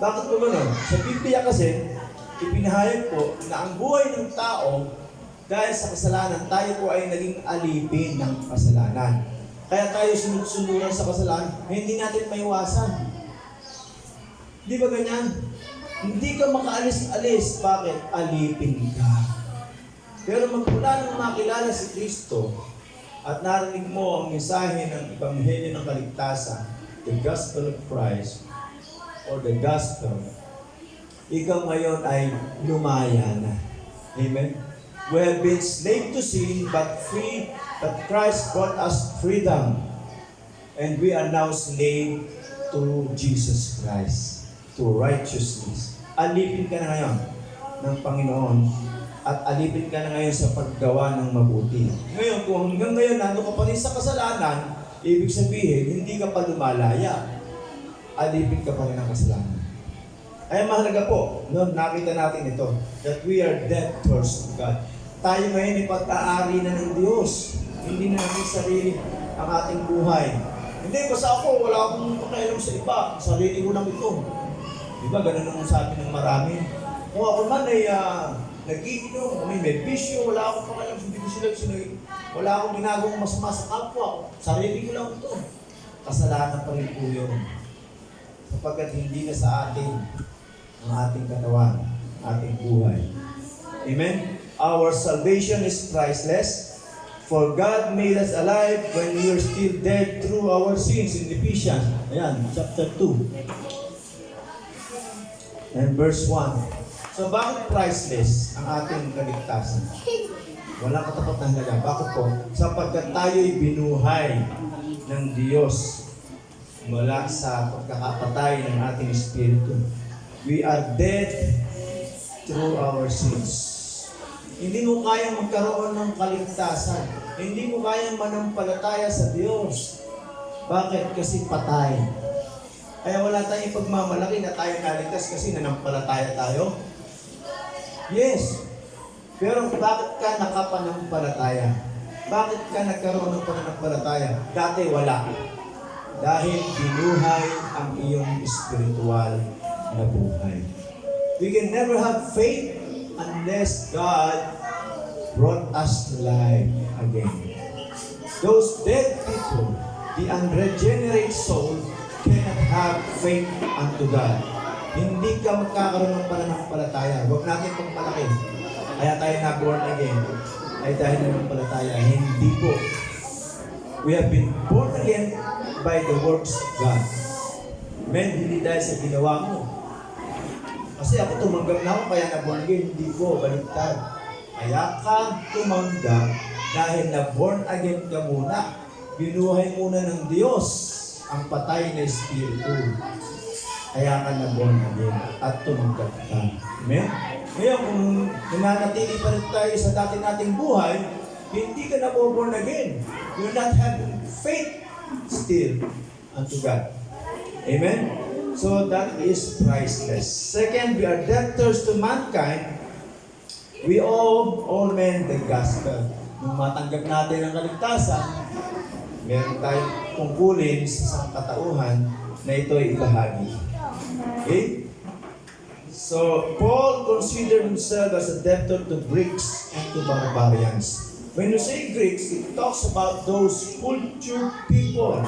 Speaker 5: Bakit po gano'n? Sa Biblia kasi, ipinahayag po na ang buhay ng tao dahil sa kasalanan, tayo po ay naging alipin ng kasalanan. Kaya tayo sunod-sunuran sa kasalanan, hindi natin maiwasan. Di ba ganyan? Hindi ka makaalis-alis. Bakit? Alipin ka. Pero magmula nang makilala si Kristo at narinig mo ang mensahe ng Ebanghelyo ng Kaligtasan, the Gospel of Christ, or the Gospel, ikaw ngayon ay lumaya na. Amen? We have been slave to sin, but free, but Christ brought us freedom. And we are now slave to Jesus Christ, to righteousness. Alipin ka na ngayon ng Panginoon at alipin ka na ngayon sa paggawa ng mabuti. Ngayon, kung hanggang ngayon nandun ka pa rin sa kasalanan, ibig sabihin, hindi ka pa lumalaya. Alipin ka pa rin ng kasalanan. Ay mahalaga po, no, nakita natin ito, that we are debtors to God. Tayo ngayon ipag-aari na ng Diyos. Hindi na natin sarili ang ating buhay. Hindi, basta ako, wala akong pakialam sa iba. Sarili ko lang ito. Diba, ganun ang sabi ng marami. Kung ako man ay nag-iinom, may bisyo, wala akong pakialam, hindi ko sila wala akong ginagawang masama sa kapwa. Sarili ko lang ito. Kasalanan pa rin po yun. Sapagkat hindi na sa atin ang ating katawan, ating buhay. Amen? Our salvation is priceless. For God made us alive when we were still dead through our sins in Ephesians. Ayan, chapter 2. And verse 1. So bakit priceless ang ating kaligtasan? Walang katapat na halaga. Bakit po? Sapagkat tayo'y binuhay ng Diyos mula sa pagkakapatay ng ating espiritu. We are dead through our sins. Hindi mo kayang magkaroon ng kaligtasan. Hindi mo kayang manampalataya sa Diyos. Bakit? Kasi patay. Kaya wala tayong pagmamalaki na tayo naligtas kasi nanampalataya tayo. Yes. Pero bakit ka nakapanampalataya? Bakit ka nagkaroon ng pananampalataya? Dati wala. Dahil binuhay ang iyong spiritual na buhay. We can never have faith unless God brought us to life again. Those dead people, the unregenerate soul, cannot have faith unto God. Hindi ka magkakaroon ng pananampalataya. Huwag natin pagmalaki. Kaya tayo na born again. Ay dahil nanampalataya. Hindi po. We have been born again by the works of God. Amen? Hindi dahil sa ginawa mo. Kasi ako tumanggap na ako, kaya na-born again. Hindi po, baliktad. Kaya ka tumanggap dahil na-born again ka muna. Binuhay muna ng Diyos ang patay na espiritu. Kaya ka na-born again at tumanggap ka. Amen? Ngayon, kung nananatili pa rin tayo sa dati nating buhay, hindi ka na-born again. You're not having faith still unto God. Amen? So that is priceless. Second, we are debtors to mankind. We owe all men the gospel. Nung matanggap natin ang kaligtasan, meron tayong tungkulin sa katauhan na ito ay ibahagi. Okay? So, Paul considered himself as a debtor to Greeks and to barbarians. When you say Greeks, it talks about those cultured people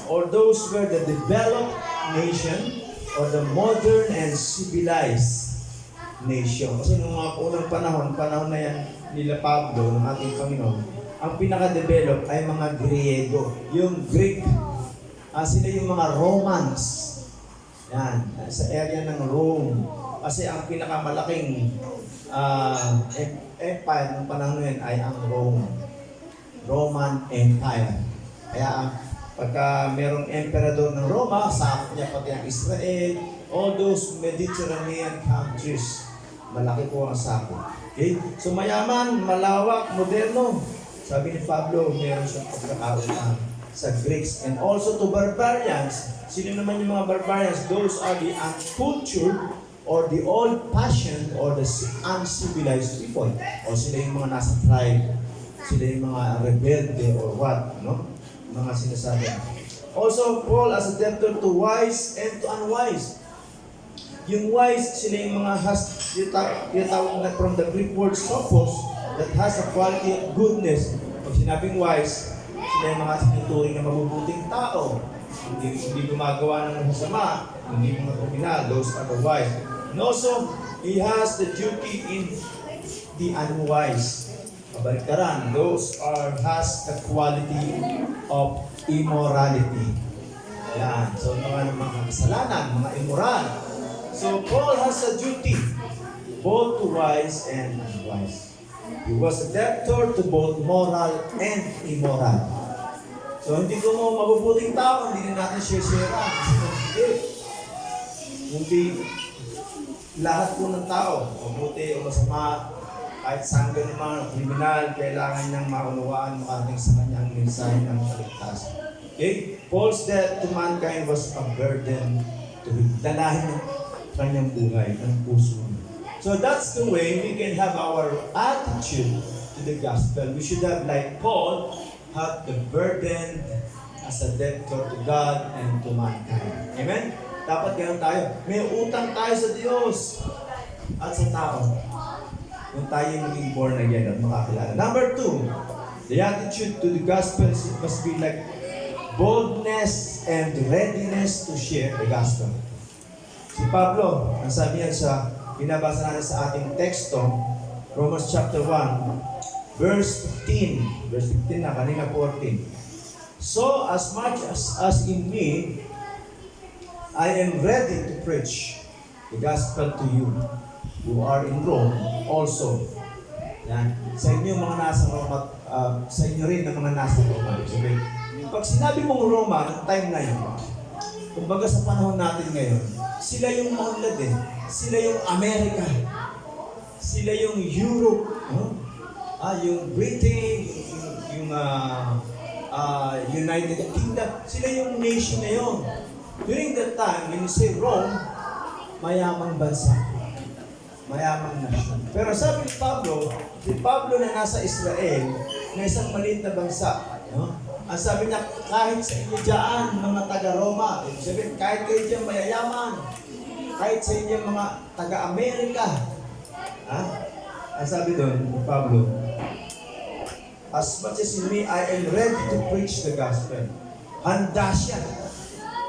Speaker 5: or those who are the developed nation or the modern and civilized nation. Kasi nung mga unang panahon na yan nila Pablo, ng ating Panginoon, ang pinaka-develop ay mga Griego. Yung Greek, sila yung mga Romans. Yan, sa area ng Rome. Kasi ang pinakamalaking empire ng panahon na yan ay ang Rome. Roman Empire. Kaya pagka merong emperador ng Roma, sakop niya pati ang Israel, all those Mediterranean countries, malaki po ang sakop. Okay? So mayaman, malawak, moderno. Sabi ni Pablo, meron siyang pagkakautan sa Greeks. And also to barbarians. Sino naman yung mga barbarians? Those are the uncultured or the old-fashioned or the uncivilized people. O sila yung mga nasa tribe, sila yung mga rebelde or what, no? Mga sinasabi. Also, Paul as a debtor to wise and to unwise. Yung wise, sila yung mga yung tawag na from the Greek word sophos, that has a quality of goodness. Pag sinabing wise, sila yung mga sinuturing na mabubuting tao. Hindi gumagawa ng masama, hindi mga kriminal, those are the wise. And also, he has the duty in the unwise. Kabaliktaran, those has the quality of immorality. Ayan. So, mga kasalanan, mga immoral. So, Paul has a duty both to wise and unwise. He was a debtor to both moral and immoral. So, hindi ko mo mabubuting tao, hindi na natin share-share. Hindi lahat po ng tao, mabuti o masama, kahit saan ka naman, kriminal, kailangan niyang maunawaan, makarating sa kanyang mensahe ng kaligtasan. Okay? Paul's death to mankind was a burden to him. Dalahin kanyang buhay, ng puso niya. So that's the way we can have our attitude to the gospel. We should have, like Paul, have the burden as a debtor to God and to mankind. Amen? Dapat ganun tayo. May utang tayo sa Diyos at sa tao. Kung tayo maging born again at makakilala. Number 2, the attitude to the gospel must be like boldness and readiness to share the gospel. Si Pablo, ang sabi niya sa binabasa natin sa ating teksto, Romans chapter 1, verse 15. Verse 15 na, kanina 14. So, as much as in me, I am ready to preach the gospel to you who are in Rome also. Yan. Sa inyo mga nasa Roma, sa inyo rin na mga nasa Roma. Sabi, pag sinabi mong Roma, ng time na yun, kumbaga sa panahon natin ngayon, sila yung maunlad eh. Sila yung Amerika. Sila yung Europe. Yung Britain, yung United Kingdom. Sila yung nation na yun. During that time, when you say Rome, mayamang bansa. Mayamang nation. Pero sabi ni Pablo na nasa Israel, na isang maliit na bansa, ang sabi niya, kahit sa inyo dyan, mga taga-Roma, sabi, kahit kayo dyan mayayaman, kahit sa inyo mga taga-Amerika, ang sabi doon ni Pablo, as much as in me, I am ready to preach the gospel. Handa siya.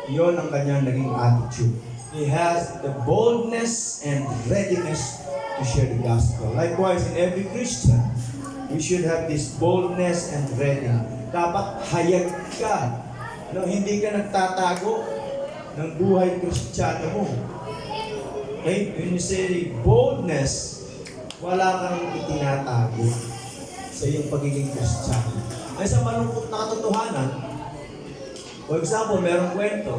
Speaker 5: Iyon ang kanyang naging attitude. He has the boldness and readiness to share the gospel. Likewise, in every Christian, we should have this boldness and readiness. Dapat hayag ka. Hindi ka nagtatago ng buhay Kristiyano mo. Okay? When you say boldness, wala kang itinatago sa iyong pagiging Kristiyano. Ay sa malungkot na katotohanan, for example, merong kwento,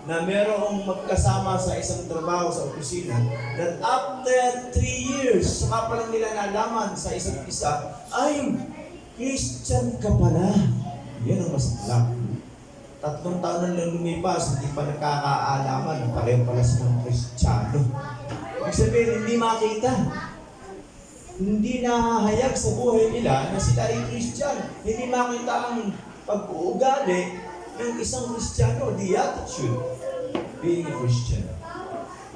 Speaker 5: na merong magkasama sa isang trabaho sa opisina that after 3 years, saka pa lang nila nalaman sa isa't isa, ay, Christian ka pala. Yan ang masakla. 3 taon na lang lumipas, hindi pa nakakaalaman na pareho pala silang Kristiyano. Ibig sabihin, hindi makita. Hindi nahahayag sa buhay nila na sila ay Christian. Hindi makita ang pag-uugali ng isang Kristiyano, the attitude being a Christian.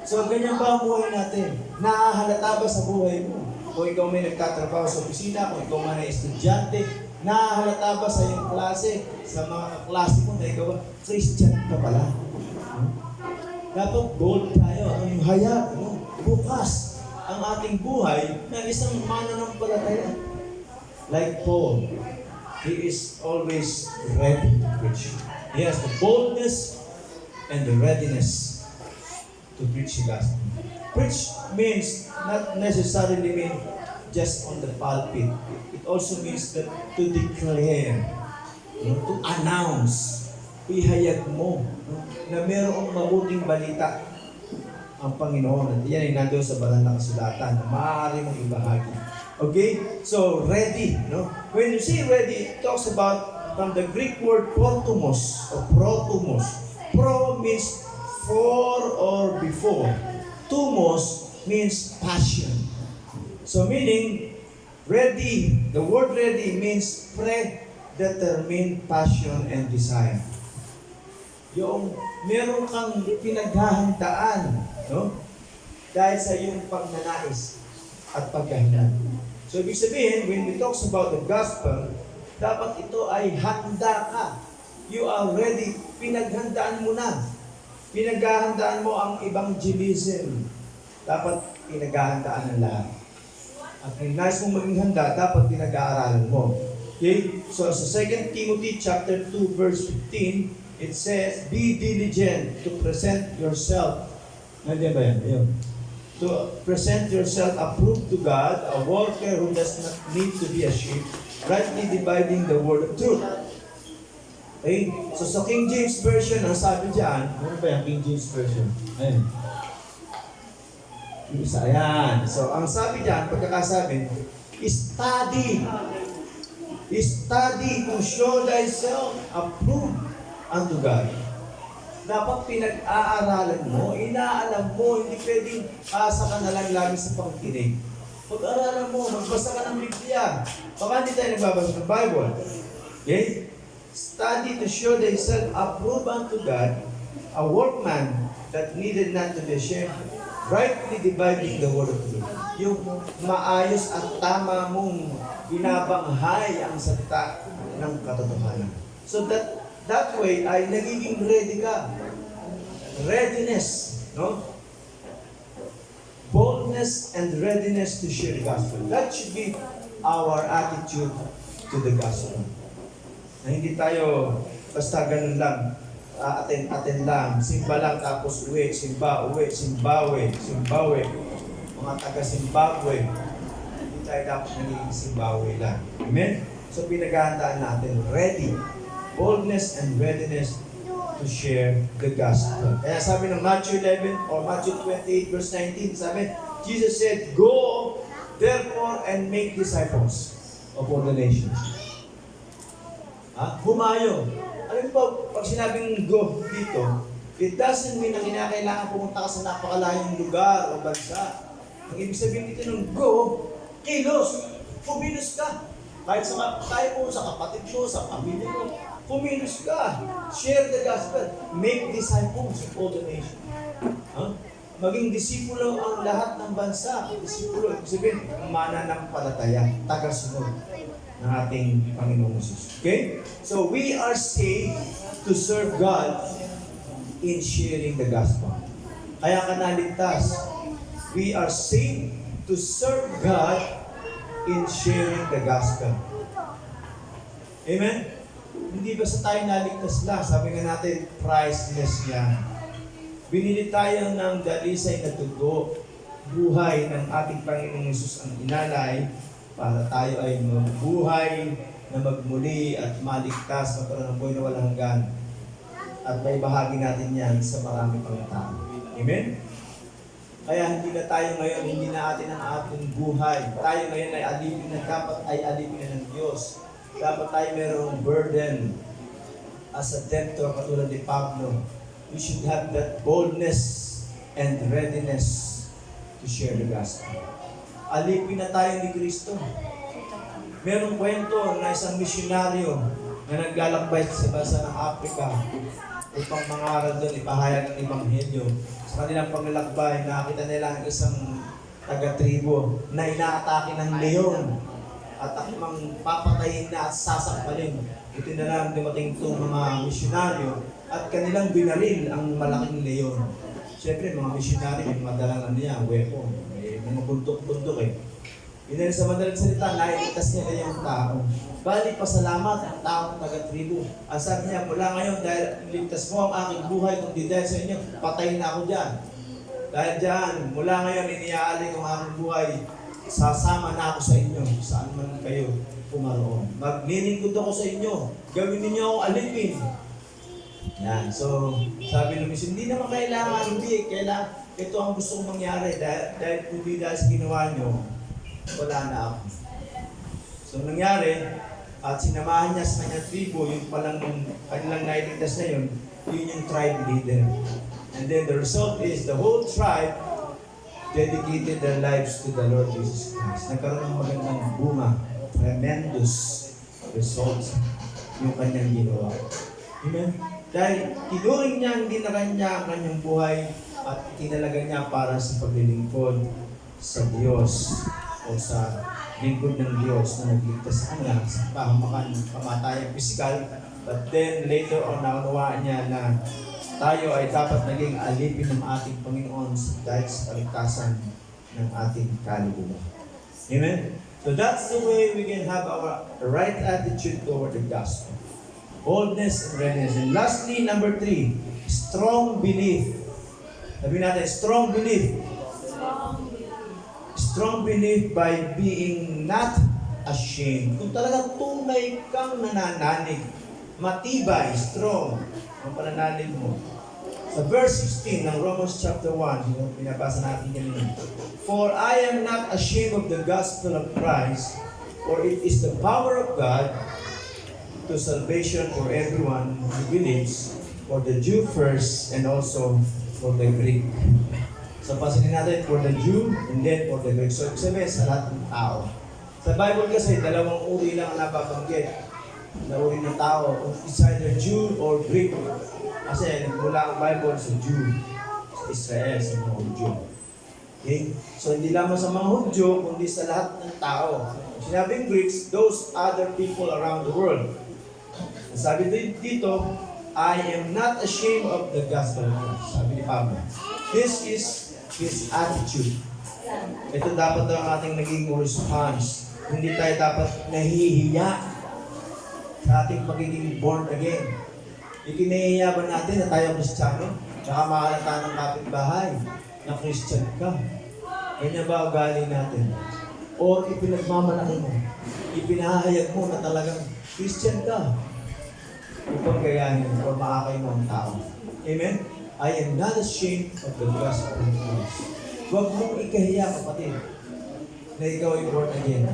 Speaker 5: So, ganyan ba ang buhay natin? Nahahalata ba sa buhay mo? Kung ikaw may nagtatrabaho sa opisina, kung ikaw may estudyante, nahahalata ba sa iyong klase, sa mga kaklase mo na ikaw, Christian ka pala? Dapat bold tayo. Ang hayag, bukas ang ating buhay ng isang mananampalataya. Like Paul, he is always ready to preach. He has the boldness and the readiness to preach the gospel. Preach means not necessarily mean just on the pulpit. It also means that to declare, to announce, ihayag mo na mayroong mabuting balita ang Panginoon. At yan ay nandoon sa banal na kasulatan na maaari mong ibahagi. Okay? So, ready. When you say ready, it talks about from the Greek word protomos or protomos. Pro means for or before. Tumos means passion. So meaning, ready, the word ready means predetermined passion and desire. Yung meron kang pinaghahandaan, dahil sa iyong pagnanais at pagkahinaan. So ibig sabihin, when we talk about the gospel, dapat ito ay handa ka. You are ready, pinaghandaan mo na. Pinaghahandaan mo ang evangelism. Dapat pinaghahandaan ng lahat. At kung nais mong maging handa, dapat pinag-aaralan mo. Okay? So sa 2 Timothy chapter 2 verse 15, it says, be diligent to present yourself. Nandiyan ba yan? Ayun. To present yourself approved to God, a worker who does not need to be ashamed, rightly dividing the word of truth. Okay? So sa King James Version, ang sabi dyan, ano ba yung King James Version? Ayun. Isa, ayan. So ang sabi dyan, pagkakasabi, study. Study to show thyself approved unto God. Dapat pinag-aaralan mo, inaalam mo, hindi pwedeng asa ka na lang lagi sa pakikinig. Pag-aralan mo, magbasa ka ng Biblia. Baka hindi tayo nagbabasa ng Bible. Okay? Study to show thyself approved unto God, a workman that needed not to be ashamed, rightly dividing the word of truth. Yung maayos at tama mong binabanghay ang salita ng katotohanan. So that way ay nagiging ready ka. Readiness, no? Boldness and readiness to share the gospel. That should be our attitude to the gospel. Na hindi tayo basta ganun lang, attend lang, simba lang tapos uwi, simba, uwi, simbawe, mga taga Zimbabwe. Hindi tayo dapat nagiging Zimbabwe lang. Amen? So pinaghahandaan natin, ready, boldness and readiness to share the gospel. Kaya sabi ng Matthew 11 or Matthew 28 verse 19, sabi, Jesus said, "Go therefore and make disciples of all the nations." Humayo. Alam mo ba, pag sinabing go dito, it doesn't mean na kinakailangan pumunta ka sa napakalayong lugar o bansa. Ang ibig sabihin dito ng go, kilos, kumilos ka. Kahit tayo po sa kapatid mo, sa pamilya mo, kumilos ka. Share the gospel. Make disciples of all the nations. Maging disipulo ang lahat ng bansa. Disipulo, ibig sabihin, mananampalataya, tagasunod ng ating Panginoong Jesus. Okay? So we are saved to serve God in sharing the gospel. Kaya ka naligtas. We are saved to serve God in sharing the gospel. Amen? Hindi ba sa tayo naligtas lang? Sabi nga natin, priceless yan. Binili tayo ng dalisay na dugo, buhay ng ating Panginoong Jesus ang inalay para tayo ay mabuhay na magmuli at maligtas, magkaroon ng buhay na walang hanggan. At may bahagi natin yan sa marami pang tao. Amen? Kaya hindi na tayo ngayon, hindi na atin ang ating buhay. Tayo ngayon ay alipin na dapat ay alipin na ng Diyos. Dapat tayo mayroong burden as a debtor katulad ni Pablo. We should have that boldness and readiness to share the gospel. Alipin na tayo ni Kristo. Merong kwento na isang misyonaryo na naglalakbay sa bansa ng Africa upang mangaral doon, ipahayag ng Ebanghelyo. Sa kanilang paglalakbay, nakakita nila ang isang taga-tribo na inaatake ng leon at akmang papatayin na at sasakbalin. Ito na lang dumating itong mga misyonaryo at kanilang binaril ang malaking leon. Siyempre, mga misyonaryo, may mga dalang niya, weapon, may mga bundok-bundok eh. Yun sa madaling salita, nailigtas nila yung tao. Bali, pasalamat ang taong taga-tribo. Ang sabi niya, mula ngayon, dahil ligtas mo ang aking buhay, kung di dahil sa inyo, patayin na ako dyan. Dahil dyan, mula ngayon, iniaalay ang aking buhay, sasama na ako sa inyo, saan man kayo pumaroon. Maglilingkod ako sa inyo, gawin ninyo akong alipin. Yan, so, sabi ng miss, hindi naman kailangan, ito ang gusto kong mangyari, dahil kung di dahil sa ginawa nyo, wala na ako. So nangyari, at sinamahan niya sa kanyang tribo, yung palang kanilang nailigtas na yun yung tribe leader. And then the result is the whole tribe dedicated their lives to the Lord Jesus Christ. Nagkaroon ng magandang bunga, tremendous results yung kanyang ginawa. Amen? Dahil tinuring niya hindi na kanya ang kanyang buhay at itinalaga niya para sa paglilingkod sa Diyos o sa lingkod ng Diyos na nagligtas sa kanya sa pahamakan, kamatayang pisikal. But then later on, naunawaan niya na tayo ay dapat naging alipin ng ating Panginoon dahil sa kaligtasan ng ating kaluluwa. Amen? So that's the way we can have our right attitude toward the gospel. Boldness and readiness. And lastly, number 3, strong belief. Sabi natin, strong belief. Strong belief by being not ashamed. Kung talagang tunay kang nananalig, matibay, strong, ang pananalig mo. Sa verse 16 ng Romans chapter 1, yung pinabasa natin kanina. For I am not ashamed of the gospel of Christ, for it is the power of God to salvation for everyone who believes, For the Jew first and also for the Greek. So pansinin natin, for the Jew and then for the Greek. So sabihin sa lahat ng tao. Sa Bible kasi, dalawang uri lang ang nababanggit na uri ng tao. It's either Jew or Greek. Kasi nagmula ang Bible sa Jew, sa Israel, sa mga Hudyo. Okay? So hindi lamang sa mga Hudyo, kundi sa lahat ng tao. Sinabing Greeks, those other people around the world. Sabi dito, I am not ashamed of the gospel of Christ. Sabi ni Pablo. This is his attitude. Ito dapat ang ating naging response. Hindi tayo dapat nahihiya sa ating pagiging born again. Ikinahihiya ba natin na tayo Kristiyano? Tsaka mahalata ng kapitbahay na Christian ka. Ganyan ba ugali natin? O ipinagmamalaki mo, ipinahayag mo na talagang Christian ka. Upang gayahin o maakay mo ang tao. Amen? I am not ashamed of the gospel of Christ. Huwag mong ikahiya, kapatid, na ikaw ay born again.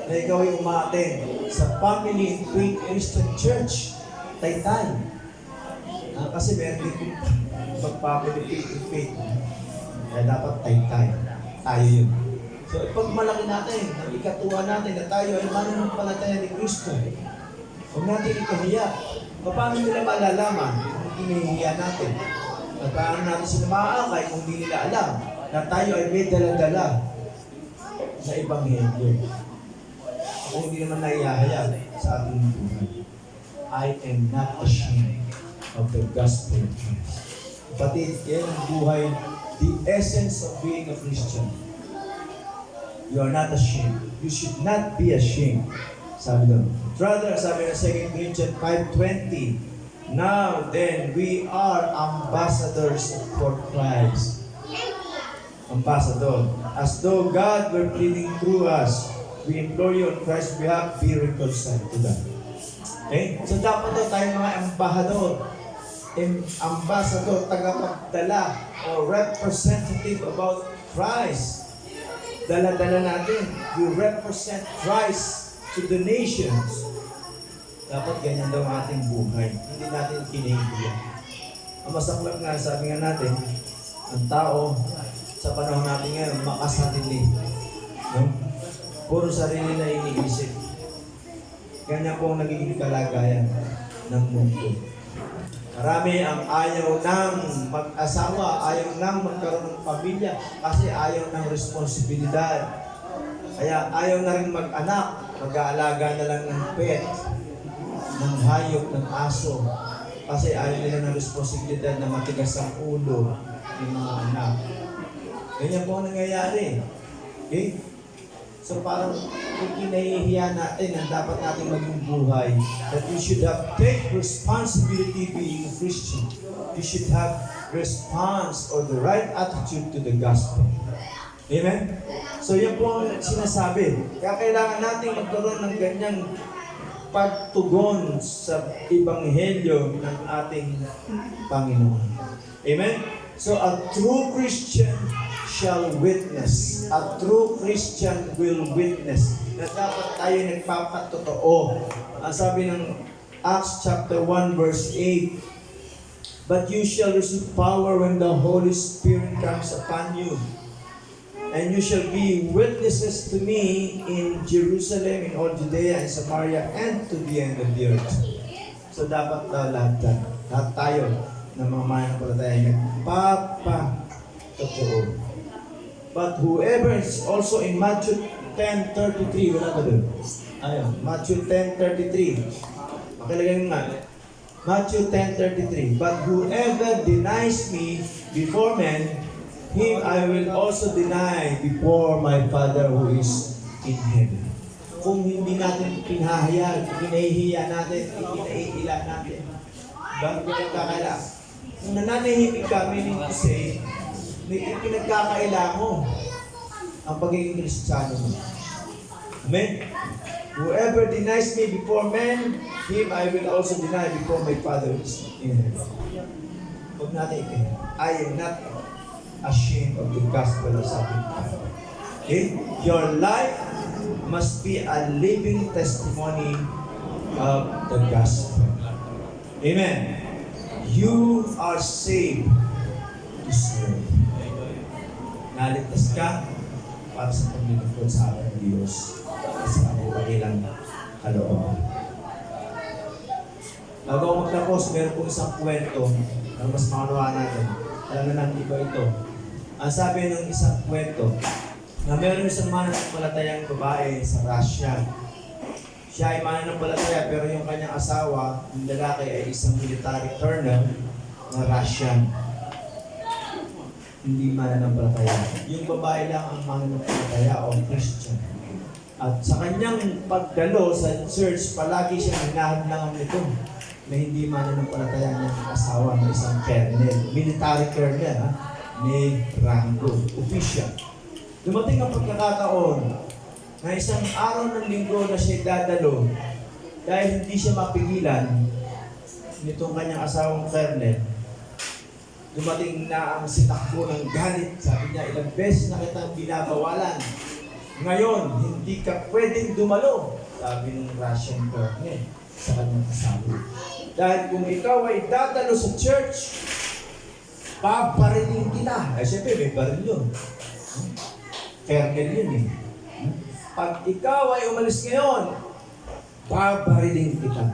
Speaker 5: Na ikaw ay umaten sa Family and Faith Christian Church. Taytay. Kasi meron din pag-Family and Faith. Kaya dapat taytay. Tayo yun. So, ipagmalaki natin, ang ikatuwa natin na tayo ay mananampalataya ni Kristo. Huwag natin ikahiya. Paano nila malalaman kung hinihiya natin? At paano natin sila maaakay kung hindi nila alam na tayo ay may dala-dala sa Ebanghelyo? Kung hindi naman naihahayag sa ating buhay. I am not ashamed of the gospel of Christ. Kapatid, yan ang buhay, the essence of being a Christian. You are not ashamed. You should not be ashamed. Sabi doon. Rather, sabi ng 2 Corinthians 5:20, now then, we are ambassadors for Christ. Ambassador. As though God were pleading through us, we implore you on Christ's behalf, be reconciled to God. Okay? So dapat daw tayo mga ambassador. Ambassador, tagapagdala o representative about Christ. Dala-dala natin. We represent Christ to the nations. Dapat ganyan daw ang ating buhay. Hindi natin kinihiya. Ang masaklap nga, sabi nga natin, ang tao sa panahon natin ngayon, makasarili. No? Puro sarili na iniisip. Ganyan po ang nagiging kalagayan ng mundo. Marami ang ayaw ng mag-asawa, ayaw ng magkaroon ng pamilya, kasi ayaw ng responsibilidad. Kaya ayaw na rin mag-anak, mag-aalaga na lang ng pet, ng hayop, ng aso. Kasi ayaw nila ng responsibilidad na matigas ang ulo ng mga anak. Ganyan po ang nangyayari. Okay? So parang ikinahihiya natin ang dapat natin maging buhay, that we should have take responsibility being a Christian. We should have response or the right attitude to the gospel. Amen? So yan po ang sinasabi. Kaya kailangan natin magkaroon ng ganyang pagtugon sa Ebanghelyo ng ating Panginoon. Amen? So a true Christian shall witness. A true Christian will witness. Na dapat tayo nagpapatotoo. Ang sabi ng Acts chapter 1 verse 8, but you shall receive power when the Holy Spirit comes upon you. And you shall be witnesses to me in Jerusalem, in all Judea and Samaria, and to the end of the earth. So dapat lahat tayo na mga mananampalataya nagpapatotoo. But whoever is also in Matthew 10:33, wala ka doon? Ayun, Matthew 10:33. Makilagay nga. Matthew 10:33. But whoever denies me before men, him I will also deny before my Father who is in heaven. Kung hindi natin pinahayag, pinahihiya natin, ikinaiila natin, bakit pinagkakaila? Kung nananahimik ka, meaning to say, pinagkakaila mo ang pagiging Kristiyano mo. Amen? Whoever denies me before men, him I will also deny before my Father who is in heaven. Huwag natin ikinay. I am not ashamed of the gospel of salvation. Okay? Your life must be a living testimony of the gospel. Amen. You are saved to serve. Naligtas ka para sa paglilingkod sa ating Diyos at sa kanilang kalooban. Bago ako magtapos, meron pong isang kwento na mas makunawa natin. Alam na natin iba ito. Ang sabi ng isang kwento, na meron isang mananampalatayang babae sa Russia. Siya ay mananampalataya pero yung kanyang asawa, yung lalaki ay isang military colonel na Russian. Hindi mananampalataya. Yung babae lang ang mananampalataya o Christian. At sa kanyang pagdalo sa church, palagi siya hinahadlangan nito na hindi mananampalataya niyang asawa ng isang colonel, military colonel, may rango, official. Dumating ang pagkakataon na isang araw ng linggo na siya dadalo dahil hindi siya mapigilan nitong kanyang asawang colonel. Dumating na ang sitakbo ng galit. Sabi niya, ilang beses na kitang binabawalan. Ngayon, hindi ka pwedeng dumalo. Sabi ng Russian colonel sa kanyang asawa. Dahil kung ikaw ay dadalo sa church, paparilin kita. Ay, siyempre, may baril yun. Colonel yun eh. Pag ikaw ay umalis ngayon, paparilin kita.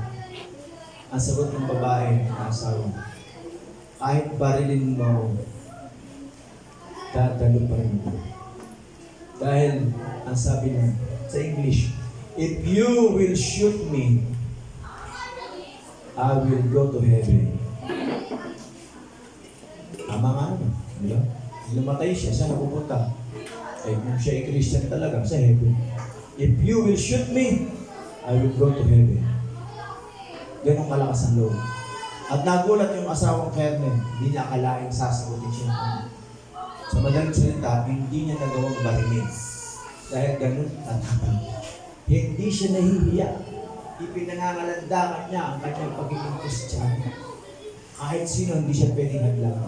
Speaker 5: Ang sagot ng babae na asawa, kahit barilin mo, dadalo pa rin ko. Dahil, ang sabi niya sa English, if you will shoot me, I will go to heaven. Tama nga naman, di ba? Namatay siya, saan napupunta? Eh, kung siya ay Christian talaga, sa heaven. If you will shoot me, I will go to heaven. Ganong malakas ang loob. At nagulat yung asawang Colonel, hindi niya akalaing sasagutin siya. Sa madaling salita, hindi niya nagawang barilin. Dahil ganun tatapang. Hindi siya nahihiya. Ipinangangalandakan niya ang kanyang pagiging Christian. Kahit sino, hindi siya pwedeng hadlang.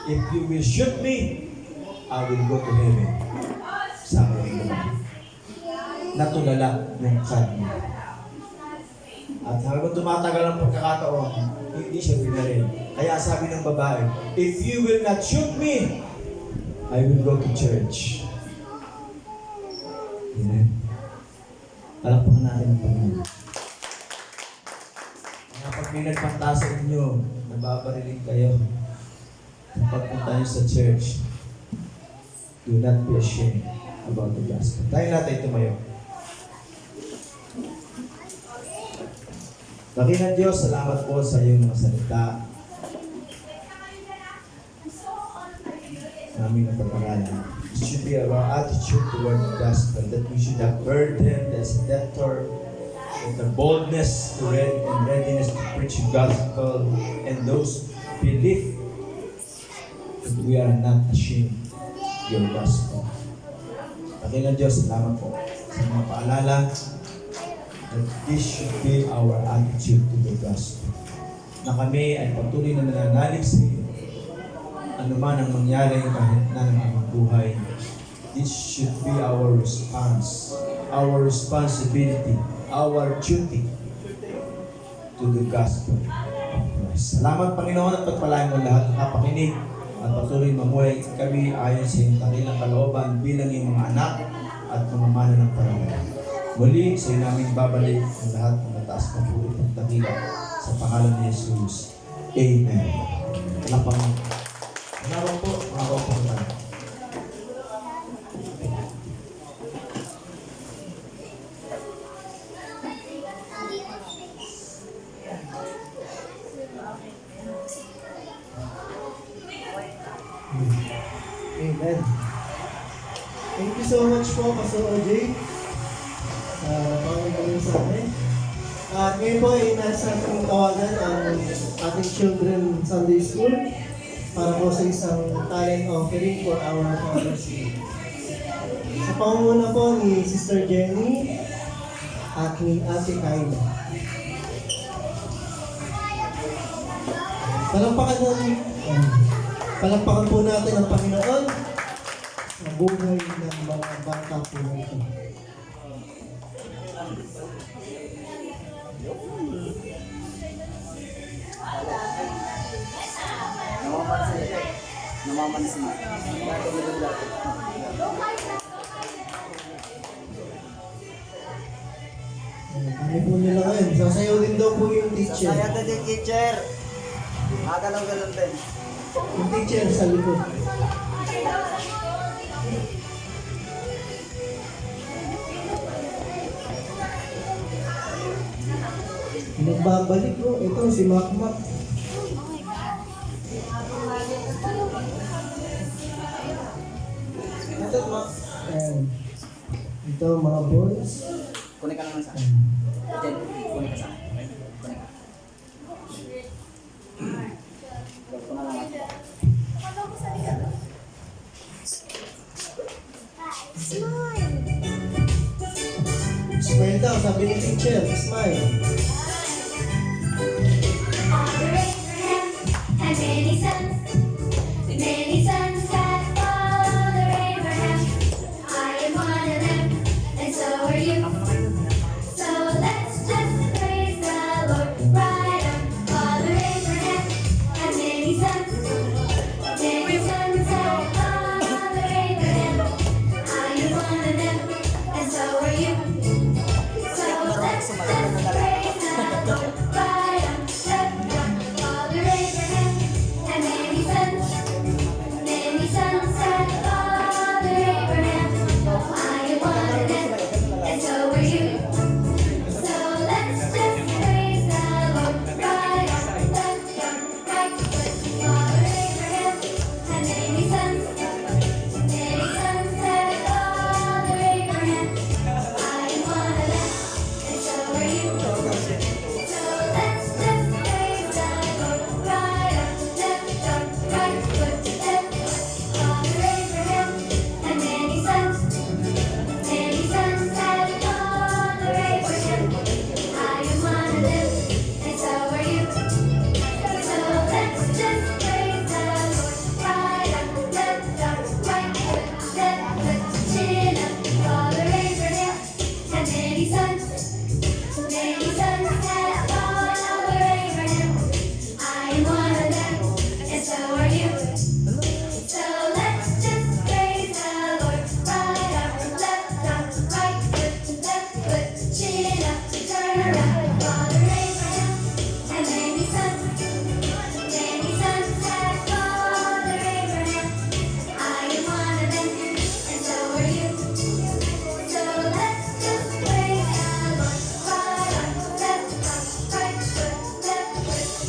Speaker 5: If you will shoot me, I will go to heaven. Sabi ng babae. Natulala yung kanya. At habang tumatagal ang pagkakataon, hindi siya binaril. Kaya sabi ng babae, if you will not shoot me, I will go to church. Amen. Palakpakan natin ang Panginoon. Kapag may nagpanta sa inyo, nababariling kayo, pagpunta niyo sa church, do not be ashamed about the gospel. Tayo natin tumayo. Dakilang Diyos, salamat po sa iyong mga salita. Aming napaparalan. It should be our attitude toward the gospel, that we should have burden, as a debtor, with the boldness to read and readiness to preach the gospel, and those believe that we are not ashamed of your gospel. Dakilang Diyos, salamat po sa mga paalala that this should be our attitude to the gospel. Na kami ay patuloy na nananalig sa iyo. Ano man ang mangyari kahit na ng aming buhay, this should be our response, our responsibility, our duty to the gospel of Christ. Salamat Panginoon at pagpalain mo lahat ng kapakinig at patuloy mamuhay kami ayon sa iyong kanilang kalooban bilang iyong mga anak at mga mana ng paralan. Muli, sa iyo namin babalik ang lahat ng mataas na puri at dakila sa pangalan ni Jesus. Amen. Kalapang Manawag po, mga kaupang.
Speaker 6: Amen. Thank you so much po, Pastor OJ, sa panginoon sa amin. At ngayon po ay nasa ating tawagan ang ating Children Sunday School para po sa isang talent offering for our Father's Day. Sa pangunguna po ni Sister Jenny at ni Ate Kyla. Palampakan po natin ang Panginoon sa buhay ng mga bata po ito.
Speaker 2: Namamansin. Dati ulit dati.
Speaker 6: Ano po nila ngayon? Sasayaw din daw po yung teacher.
Speaker 2: Sasaya na din, teacher. Galaw-galaw din.
Speaker 6: Yung teacher sa likod. Nagbabalik po. Ito si Makmak. Ito, Mak. Ayan. Ito, mga boys.
Speaker 2: Kunin ka naman sa akin. Jen, kunin ka sa akin. Kunin ka. Ito na lang ako.
Speaker 6: Smile daw, sabi ni teacher. Smile.
Speaker 7: And many sons that Father Abraham. I am one of them, and so are you. So let's just praise the Lord. Right on, Father Abraham had many sons. Many sons that Father Abraham. I am one of them, and so are you. So let's just praise the Lord. Right on, left on, Father Abraham had many sons. Many sons had Father Abraham. I am one of them, and so are you. So let's just praise the Lord. Right on, left on, right foot. Father Abraham had many sons. Many sons had Father Abraham. I am one of them, and so are you. So let's just praise the Lord. Right on, left on, right foot, left foot. Father Abraham had many sons. Many sons had Father Abraham. I am one of them, and so are you. So let's just praise the Lord. Right on, left on, right foot, left foot, chin up. Father Abraham had many sons. Many sons had Father Abraham. I am one of them, and so are you. So let's just praise the Lord. Right up, left up, right foot, chin up, turn around. Father Abraham had many sons. Many sons had Father Abraham. I am one of them, and so are you. So let's just praise the Lord. Right up, left up, right foot,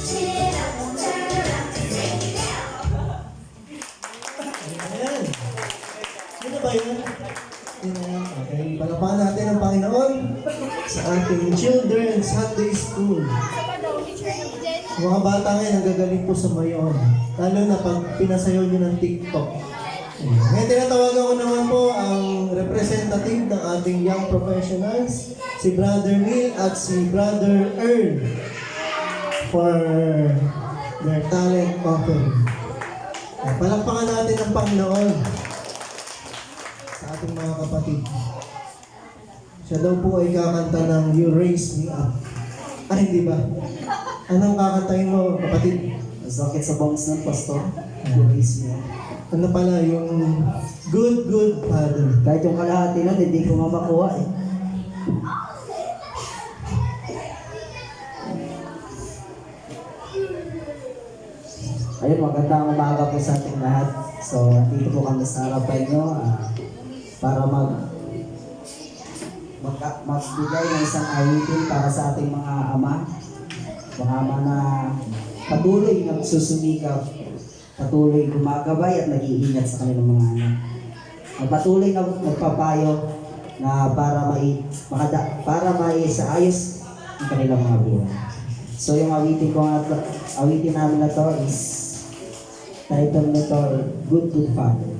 Speaker 7: chin up, turn around, take it down.
Speaker 6: Ayan. Sino ba yun? Yun na yan. Okay, palapakan natin ang Panginoon sa ating Children's Sunday School. Mga bata ngayon, ang gagaling po sa mayon. Lalo na pag pinasayaw nyo ng TikTok. Ngayon, tinatawagan ko naman po ang representative ng ating young professionals, si Brother Neil at si Brother Earl, for their talent offering. Palakpakan natin ang Panginoon sa ating mga kapatid. Siya daw po ay kakanta ng You Raise Me Up. Ay, hindi ba? Anong kakantahin mo, kapatid?
Speaker 2: Sakit sa bones ng pastor. You raise me up.
Speaker 6: Ano pala, yung Good, Good Father.
Speaker 2: Kahit yung kalahati nun, hindi ko mamakuha eh. Ayun, magandang umaga po sa ating lahat. So, dito po kami sa harapan nyo para magbigay ng isang awitin para sa ating mga ama. Mga ama na patuloy nagsusumikap, patuloy gumagabay at nag-iingat sa kanilang mga anak. Patuloy na nagpapayo na para maisaayos ang kanilang mga buhay. So yung awitin namin na to is title nito, Good Good Father.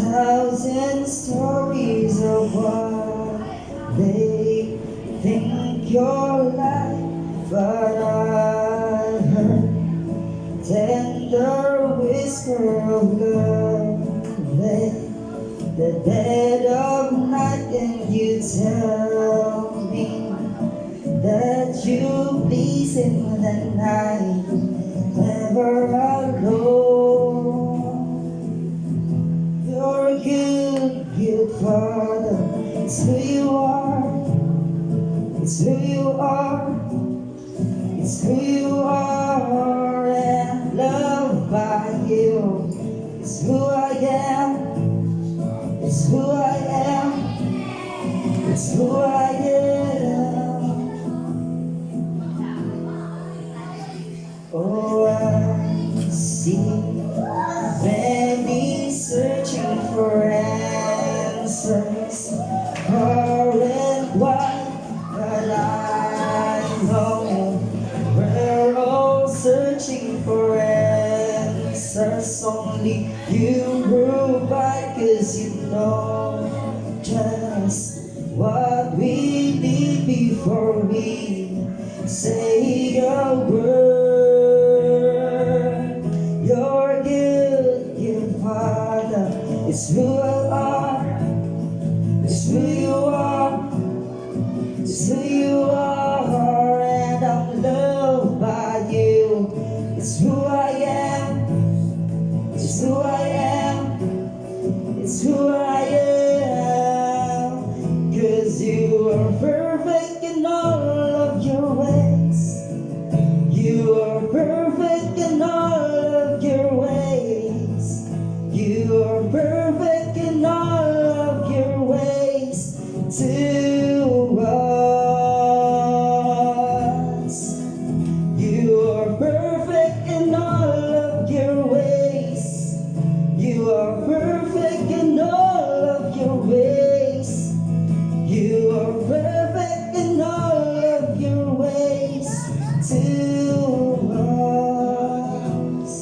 Speaker 8: Thousand stories of what they think you're like, but I heard tender whisper of love. Lay the dead of night and you tell me that you please in the night, never alone. You're a good, good father. It's who you are. It's who you are. It's who you are. And loved by you. It's who I am. It's who I am. It's who I am. Oh, I see many searching for answers, far and wide, but I know we're all searching for answers. Only you provide, 'cause you know just what we need before we say a word. You're good, good Father. It's who you are. It's who you are. It's who you are. And I'm loved by you. It's who I am. It's who I am. It's who I am. 'Cause you are perfect in all of your ways. You are perfect in all of your ways. You are perfect in all of your ways to us. You are perfect in all of your ways. You are perfect in all of your ways. You are perfect in all of your ways to us.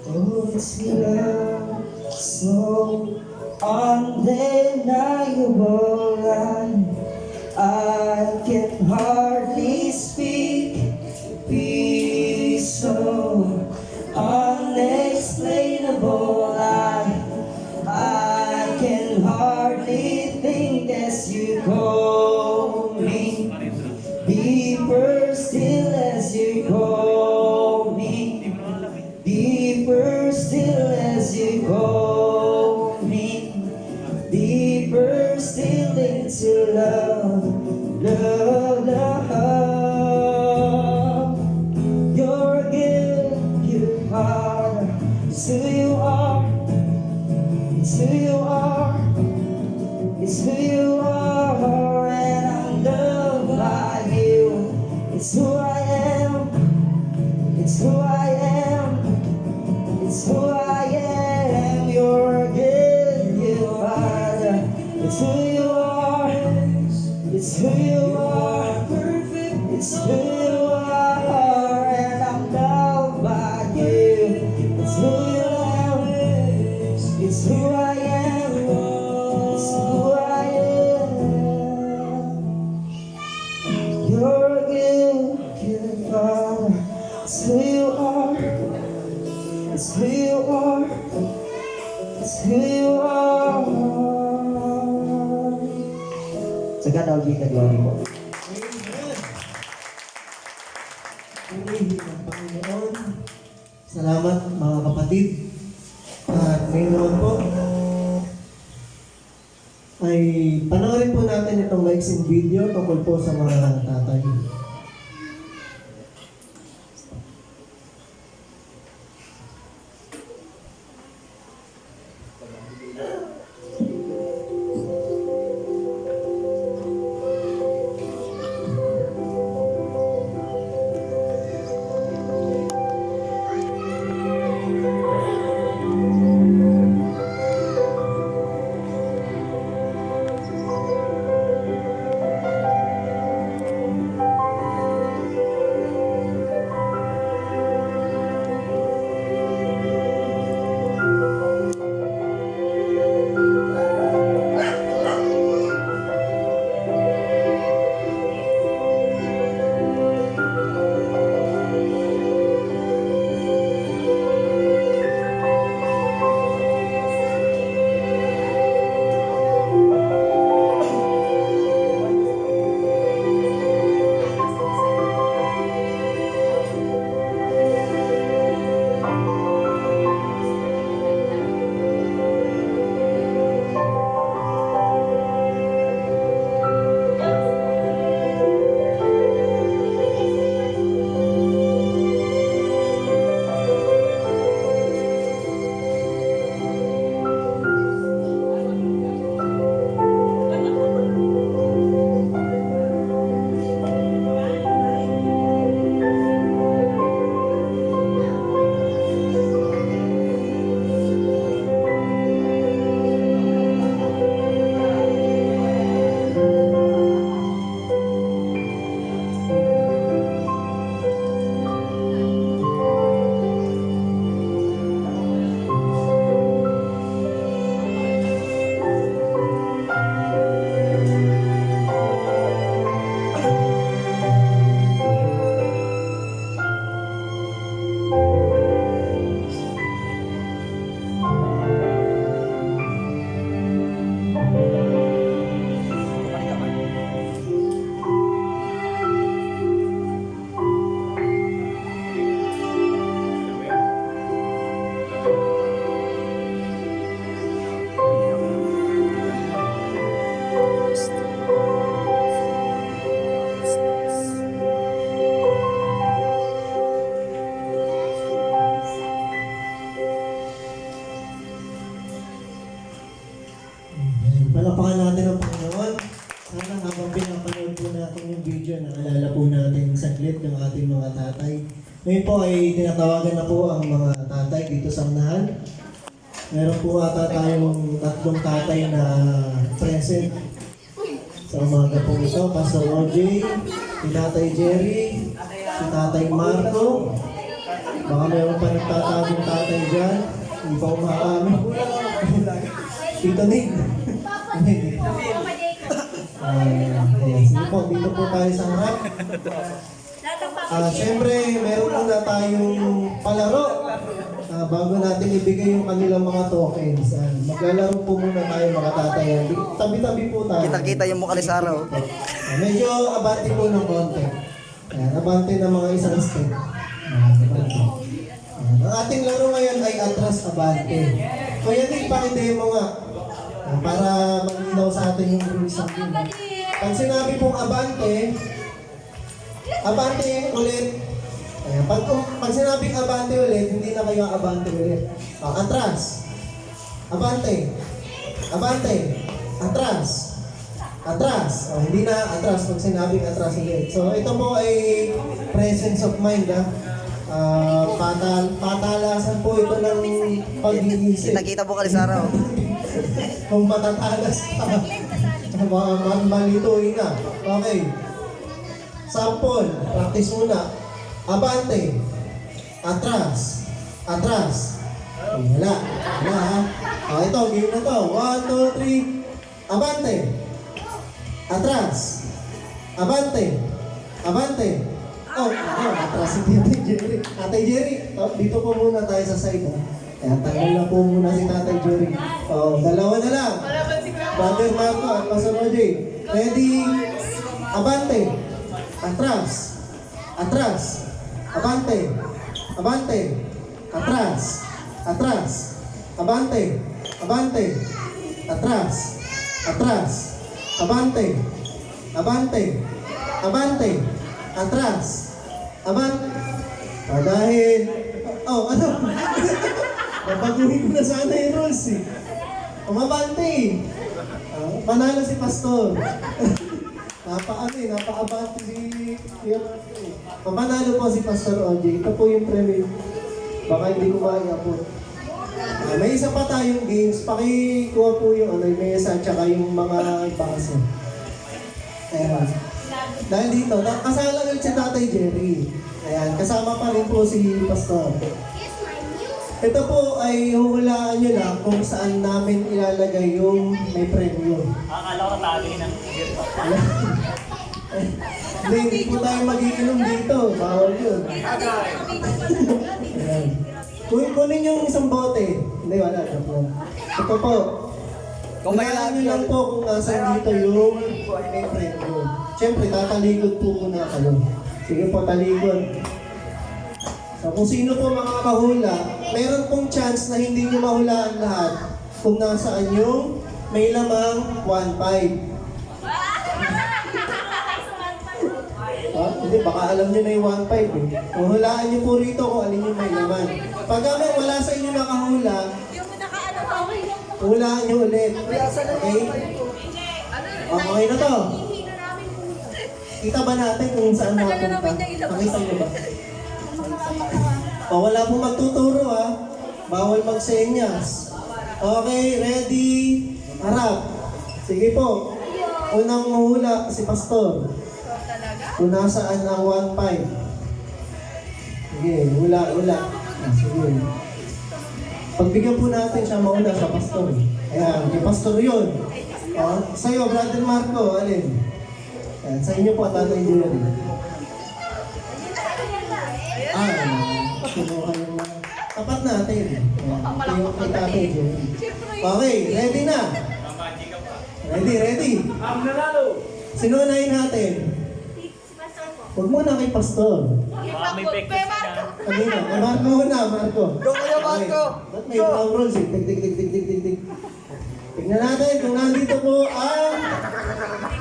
Speaker 8: Oh, it's love so undeniable. I can hardly speak. Peace so unexplainable. I can hardly think as you call me. Deeper still as you call me. Deeper still as you call me. Deeper still into love, love, love. You're a good, good Father. It's who you are. It's who you are. It's who you are. And I'm loved by you. It's who I am. It's who I am. It's who I am. You're a good, good Father. It's who you are. It's who you are. Perfect. It's who you are. And I'm loved by you. It's who you am. It's who I am. It's who I am. You're a good, good Father. It's who you are. It's who you are. It's who you are. To God all be the glory po.
Speaker 6: Purihin ang Panginoon. Salamat mga kapatid. At ngayon naman po, ay panoorin po natin itong maiksing video tungkol po sa mga tatay. Ngayon po ay tinatawagan na po ang mga tatay dito sa unahan. Meron po ata tayong 3 tatay na present sa umaga po ito. Pastor OJ, si Tatay Jerry, si Tatay Marco. Baka meron pa nagtatagong tatay dyan. Hindi pa umakami. Tito Nick. Sige po, dito po tayo sa harap. Siyempre, meron muna tayong palaro. Bago natin ibigay yung kanilang mga tokens. Maglalaro po muna tayo mga tatay. Tabi-tabi po tayo.
Speaker 2: Kita-kita yung mukha ni Sarah.
Speaker 6: Medyo abante po ng konti. Abante ng mga isang step. Abante. Ang ating laro ngayon ay atras abante. Kuya Nick, pakidemo nga. Para malinaw sa atin yung rules ng game. Pag sinabi pong abante, abante ulit. Pag sinabing abante ulit, hindi na kayo abante ulit. Atras. Abante. Abante. Atras. Atras. Hindi na atras pag sinabing atras ulit. So ito po ay presence of mind. Patalasan po ito ng pag-iisip.
Speaker 2: Nakita mo ka ni Sarah.
Speaker 6: Kung matatalas ka, malituin na. Okay. Sample. Practice muna. Abante. Atras. Atras. Wala. Wala ha. Ito, game na to. 1, 2, 3. Abante. Atras. Abante. Abante. Atras si Tatay Jerry. Tatay Jerry, dito po muna tayo sa side ha. Kaya tagal na po muna si Tatay Jerry. Dalawa na lang. Brother Marco at Pastor OJ. Ready? Abante. Atras. Atras. Abante. Abante. Atras. Atras. Abante. Abante. Atras. Atras. Abante. Abante. Abante. Atras. Abante. Dahil... ano? Nabaguhin ko na sana yung rules eh. Umabante eh. Panalo si Pastor. Napaabante si... Pamanalo po si Pastor OJ. Ito po yung preview. Baka hindi ko maiapot. May isa pa tayong games. Pakikuha po yung mesa at saka yung mga base. Ayan. Dahil dito, kasala ulit si Tatay Jerry. Ayan, kasama pa rin po si Pastor. Ito po ay huhulaan nyo lang kung saan namin ilalagay yung may premium.
Speaker 3: Akala ko tagay ng
Speaker 6: Hindi po tayo magiinom dito. Bawal yun. Ayan. Kunin yung isang bote. Hindi, wala. Ito po. Hulaan nyo lang po kung nasan dito yung may premium. Siyempre, tatalikod po muna kayo. Sige po, talikod. So, kung sino po makakahula, meron pong chance na hindi nyo mahulaan lahat kung nasaan yung may lamang 1.5. Hindi, baka alam nyo na yung 1.5 eh. Kung hulaan nyo po rito kung alin yung may laman. Pag wala sa inyo nakahula, hulaan nyo ulit. Okay? Okay na to. Kita ba natin kung saan napunta? Pakita nyo ba? Wala pong magtuturo ha. Bawal magsenyas. Okay, ready? Harap. Sige po. Unang mahula si Pastor. Kung nasaan ang 1.5. Sige, hula. Sige. Pagbigyan po natin siya mauna sa Pastor. Ayan, kay Pastor yun. Sa'yo, Brother Marco, alin? Ayan, sa inyo po, Tatay Jerry. Kinuha yung tapat natin. Ayan, yung kay Tatay Jerry. Okay, ready na? Ready?
Speaker 5: Ang nanalo!
Speaker 6: Sinunahin natin. Huwag muna kay Pastor.
Speaker 3: Baka may breakfast na.
Speaker 6: Kanina, Marco muna, Marco.
Speaker 2: Go kayo, Marco!
Speaker 6: Ba't may drum rolls eh? Tik. Tignan natin kung nandito po ang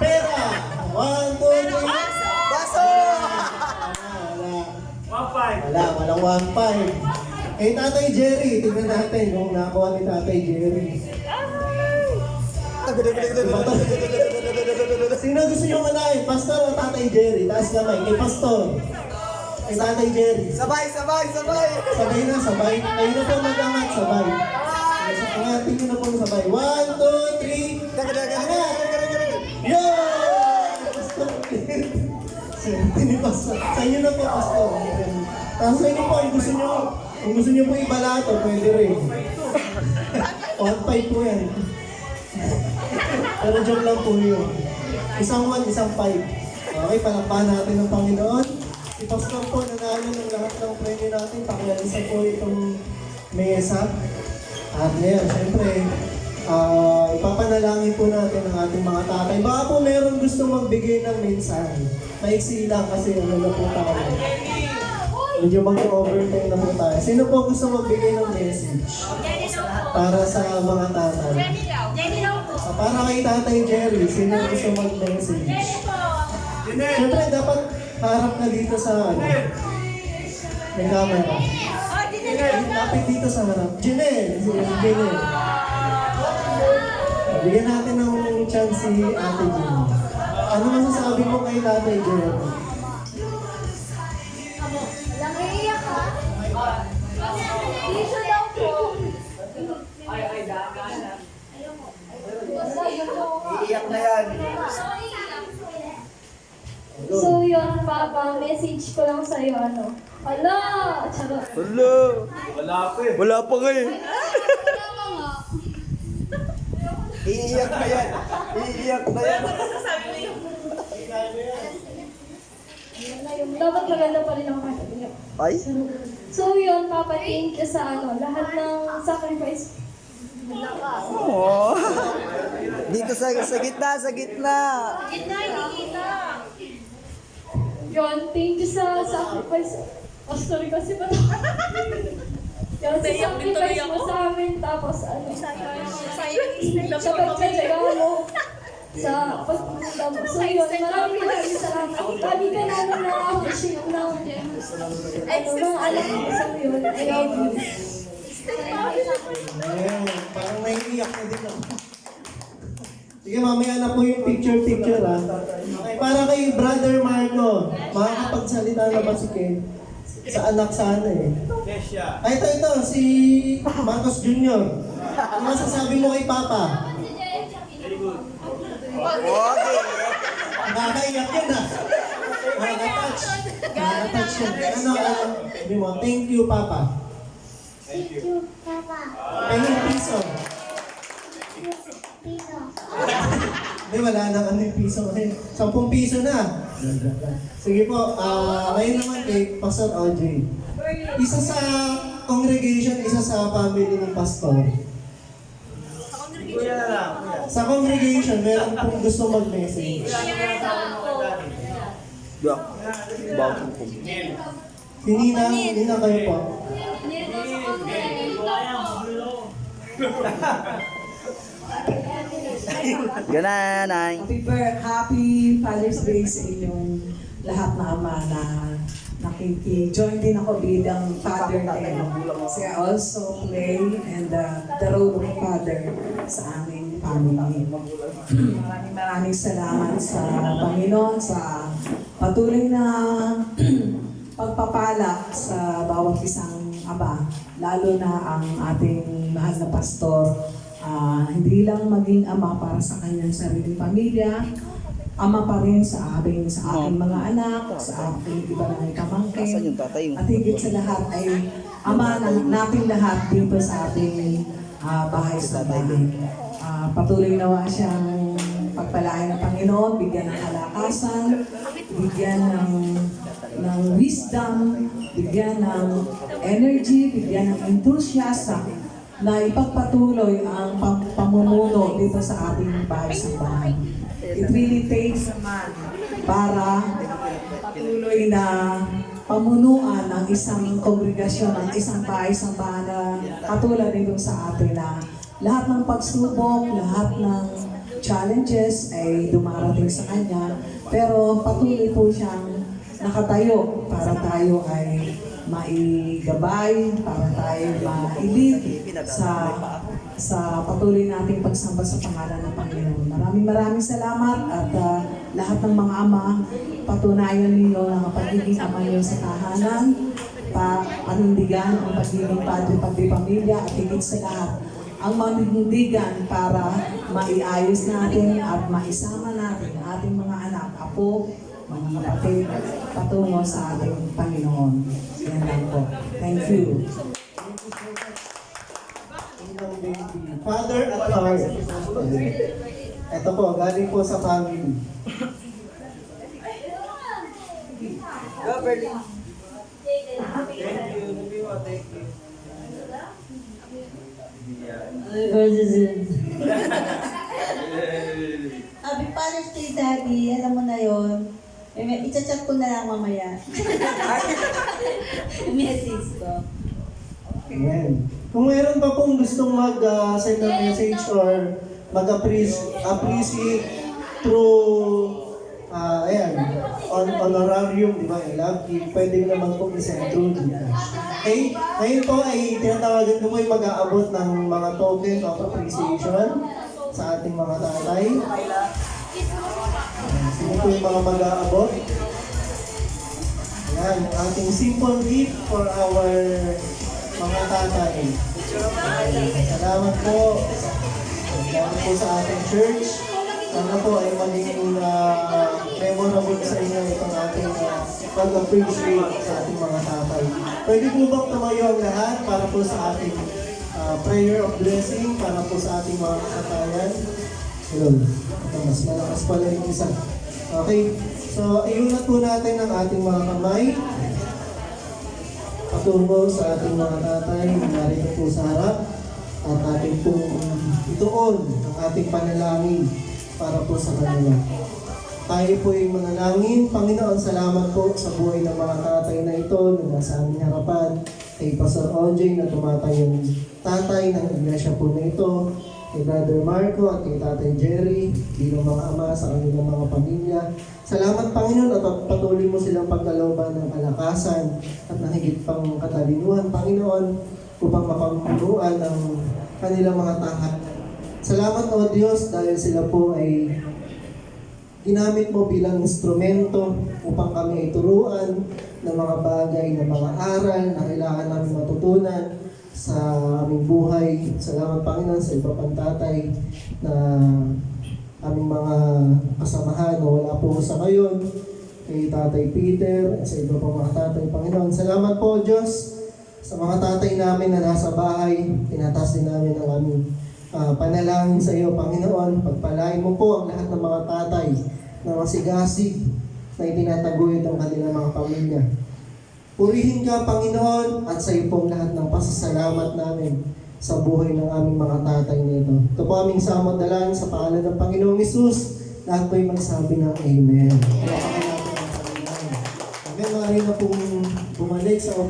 Speaker 6: pera. 1, 2, 3.
Speaker 2: Baso!
Speaker 6: Walang 1.5. Eh, Tatay Jerry, tignan natin kung nakuha ni Tatay Jerry. Sino gusto nyo manahin? Pastor o Tatay Jerry? Taas kamay. Kay Pastor. Kay Tatay Jerry.
Speaker 8: Sabay!
Speaker 6: Sabay na, sabay. Kayo na po mag-angat, sabay. Angatin nyo na po sabay. 1, 2, 3. Angat! Yun! Pastor. Pastor. Sa inyo na po, Pastor. Tapos sa inyo po, kung gusto nyo po ibalato, pwede rin. 1-5 po yan. Pero joke lang po yun. Isang 1, isang 5. Okay, palakpahan natin ng Panginoon. Si Pastor po, nanalo ng lahat ng premyo natin. Pakialisa po itong mesa. At ngayon, syempre, ipapanalangin po natin ang ating mga tatay. Baka po meron gusto magbigay ng mensahe. Maiksi lang kasi ano na po tayo. Medyo mag-overtime na po tayo. Sino po gusto magbigay ng message? Para sa mga tatay. Para kay Tatay Jerry, sino gusto mag-message? Siyempre, dapat harap na dito sa ano. May camera. Lapit dito sa harap. Janelle! Janelle. Bigyan natin ng chance si Ate Janelle. Ano masasabi mo kay Tatay Jerry?
Speaker 1: Walang iiyak ha? Tissue daw po.
Speaker 8: Iiyak na yan.
Speaker 1: So yun, Papa, message ko lang sa'yo, ano. Hala! Charot.
Speaker 5: Wala pa nga eh.
Speaker 8: Iiyak na yan.
Speaker 1: Dapat maganda pa rin ang kanya.
Speaker 8: Ay?
Speaker 1: So yun, Papa, thank you sa ano, lahat ng sacrifice.
Speaker 8: Oo. Dito sa gitna.
Speaker 1: Yun, thank you sa sacrifice. Oh, sorry kasi ba? Yun, sa sacrifice mo sa amin, tapos ano, sa pagtsatsaga mo, sa pagpunta mo. So yun, maraming salamat. Sabi ka namin na-appreciate ng mga alam mo. So yun, I love you.
Speaker 6: Ayan, parang naiiyak na din ako. Sige, mamaya na po yung picture ha. Okay, para kay Brother Marco, makakapagsalita na ba si Ken? Sa anak sana eh. Ay, ito, si Marcos Jr. Ano masasabi mo kay Papa?
Speaker 8: Okay.
Speaker 6: Nakakaiyak yun ha. Nakaka-touch. Nakaka-touch yun. Sabi mo, thank you, Papa.
Speaker 7: Thank you, Papa.
Speaker 6: Pahing piso.
Speaker 7: Piso.
Speaker 6: Hindi, wala nang ano yung piso. 10 piso na. Sige po, ngayon naman kay Pastor Audrey. Isa sa congregation, isa sa family ng pastor. Sa congregation, meron pong gusto mag-message. Ninang kayo po.
Speaker 8: Gananay.
Speaker 9: Happy Father's Day sa inyong lahat na ama na nakiki-join din ako bilang father din. Kasi I also play and the role of father sa aming family. Maraming salamat sa Panginoon sa patuloy na pagpapala sa bawat isang ama, lalo na ang ating mahal na pastor. Hindi lang maging ama para sa kanyang sariling pamilya, ama pa rin sa aking mga anak, sa aking iba na kamangkin, at higit sa lahat ay ama natin lahat dito sa ating bahay sa bahay. Patuloy nawa siyang pagpalain ng Panginoon, bigyan ng kalakasan, bigyan ng wisdom, bigyan ng energy, bigyan ng enthusiasm na ipagpatuloy ang pamumuno dito sa ating bahay sa bahay. It really takes a man para patuloy na pamunuan ng isang kongregasyon, ng isang bahay sa bahay na katulad dito sa atin na lahat ng pagsubok, lahat ng challenges ay dumarating sa kanya, pero patuloy po siyang nakatayo para tayo ay maigabay, para tayo mailid sa patuloy nating pagsamba sa pangalan ng Panginoon. Maraming salamat at lahat ng mga ama, patunayan ninyo ang pagiging ama niyo sa tahanan, panindigan ang pagiging padre pamilya at higit sa lahat, ang manindigan para maiayos natin at maisama natin ang ating mga anak, apo, mga kapatid, patungo sa ating Panginoon. Yan lang po. Thank you.
Speaker 6: Father at heart. Ito po, galing po sa family.
Speaker 4: Happy Father's Day, Daddy. Alam mo na yon. I-chat ko na lang mamaya. Message ko.
Speaker 6: Amen. Kung meron pa pong gustong mag-send ng message or mag-appreciate through honorarium, di ba, I love you, pwede naman pong isend through Gcash. Okay? Ngayon po ay tinatawagan ko po yung mag-aabot ng mga token of appreciation sa ating mga tatay. Sino po yung mga mag-aabot? Ayan, ating simple gift for our mga tatay. Salamat po. Salamat po sa ating church. Sana po ay maging memorable sa inyo itong ating pag-appreciate sa ating mga tatay. Pwede po bang tumayo ang lahat para po sa ating prayer of blessing para po sa ating mga kasatayan? Hello. Ito, mas malakas pala yung isa. Okay. So, iunat po natin ang ating mga kamay patungo sa ating mga tatay na narito po sa harap at ating pong ituon ang ating panalangin para po sa kanila. Tayo po yung manalangin. Panginoon, salamat po sa buhay ng mga tatay na ito na nasa aming harapan. Kay Pastor OJ na tumatayong tatay ng iglesia po na ito. Kay Brother Marco at kay Tatay Jerry bilang mga ama sa kanilang mga pamilya. Salamat Panginoon at patuloy mo silang pagkalooban ng kalakasan at nahigit pang katalinuhan Panginoon upang mapamumunuan ang kanilang mga tahanan. Salamat o Diyos dahil sila po ay ginamit mo bilang instrumento upang kami ay turuan ng mga bagay, ng mga aral na kailangan namin matutunan sa aming buhay. Salamat Panginoon sa iba pang tatay na aming mga kasamahan na wala po sa ngayon, kay Tatay Peter, sa iba pang mga tatay Panginoon. Salamat po Diyos sa mga tatay namin na nasa bahay. Tinatas din namin ang aming panalangin sa iyo Panginoon. Pagpalain mo po ang lahat ng mga tatay na masigasig na itinataguyod ang kanilang mga pamilya. Purihin ka, Panginoon, at sa iyo pong lahat ng pasasalamat namin sa buhay ng aming mga tatay nito. Ito po aming samot dalangin sa pangalan ng Panginoong Hesus. Lahat po'y magsabi ng Amen. Kaya natin ang Panginoon. Amen, maaari na pong bumalik sa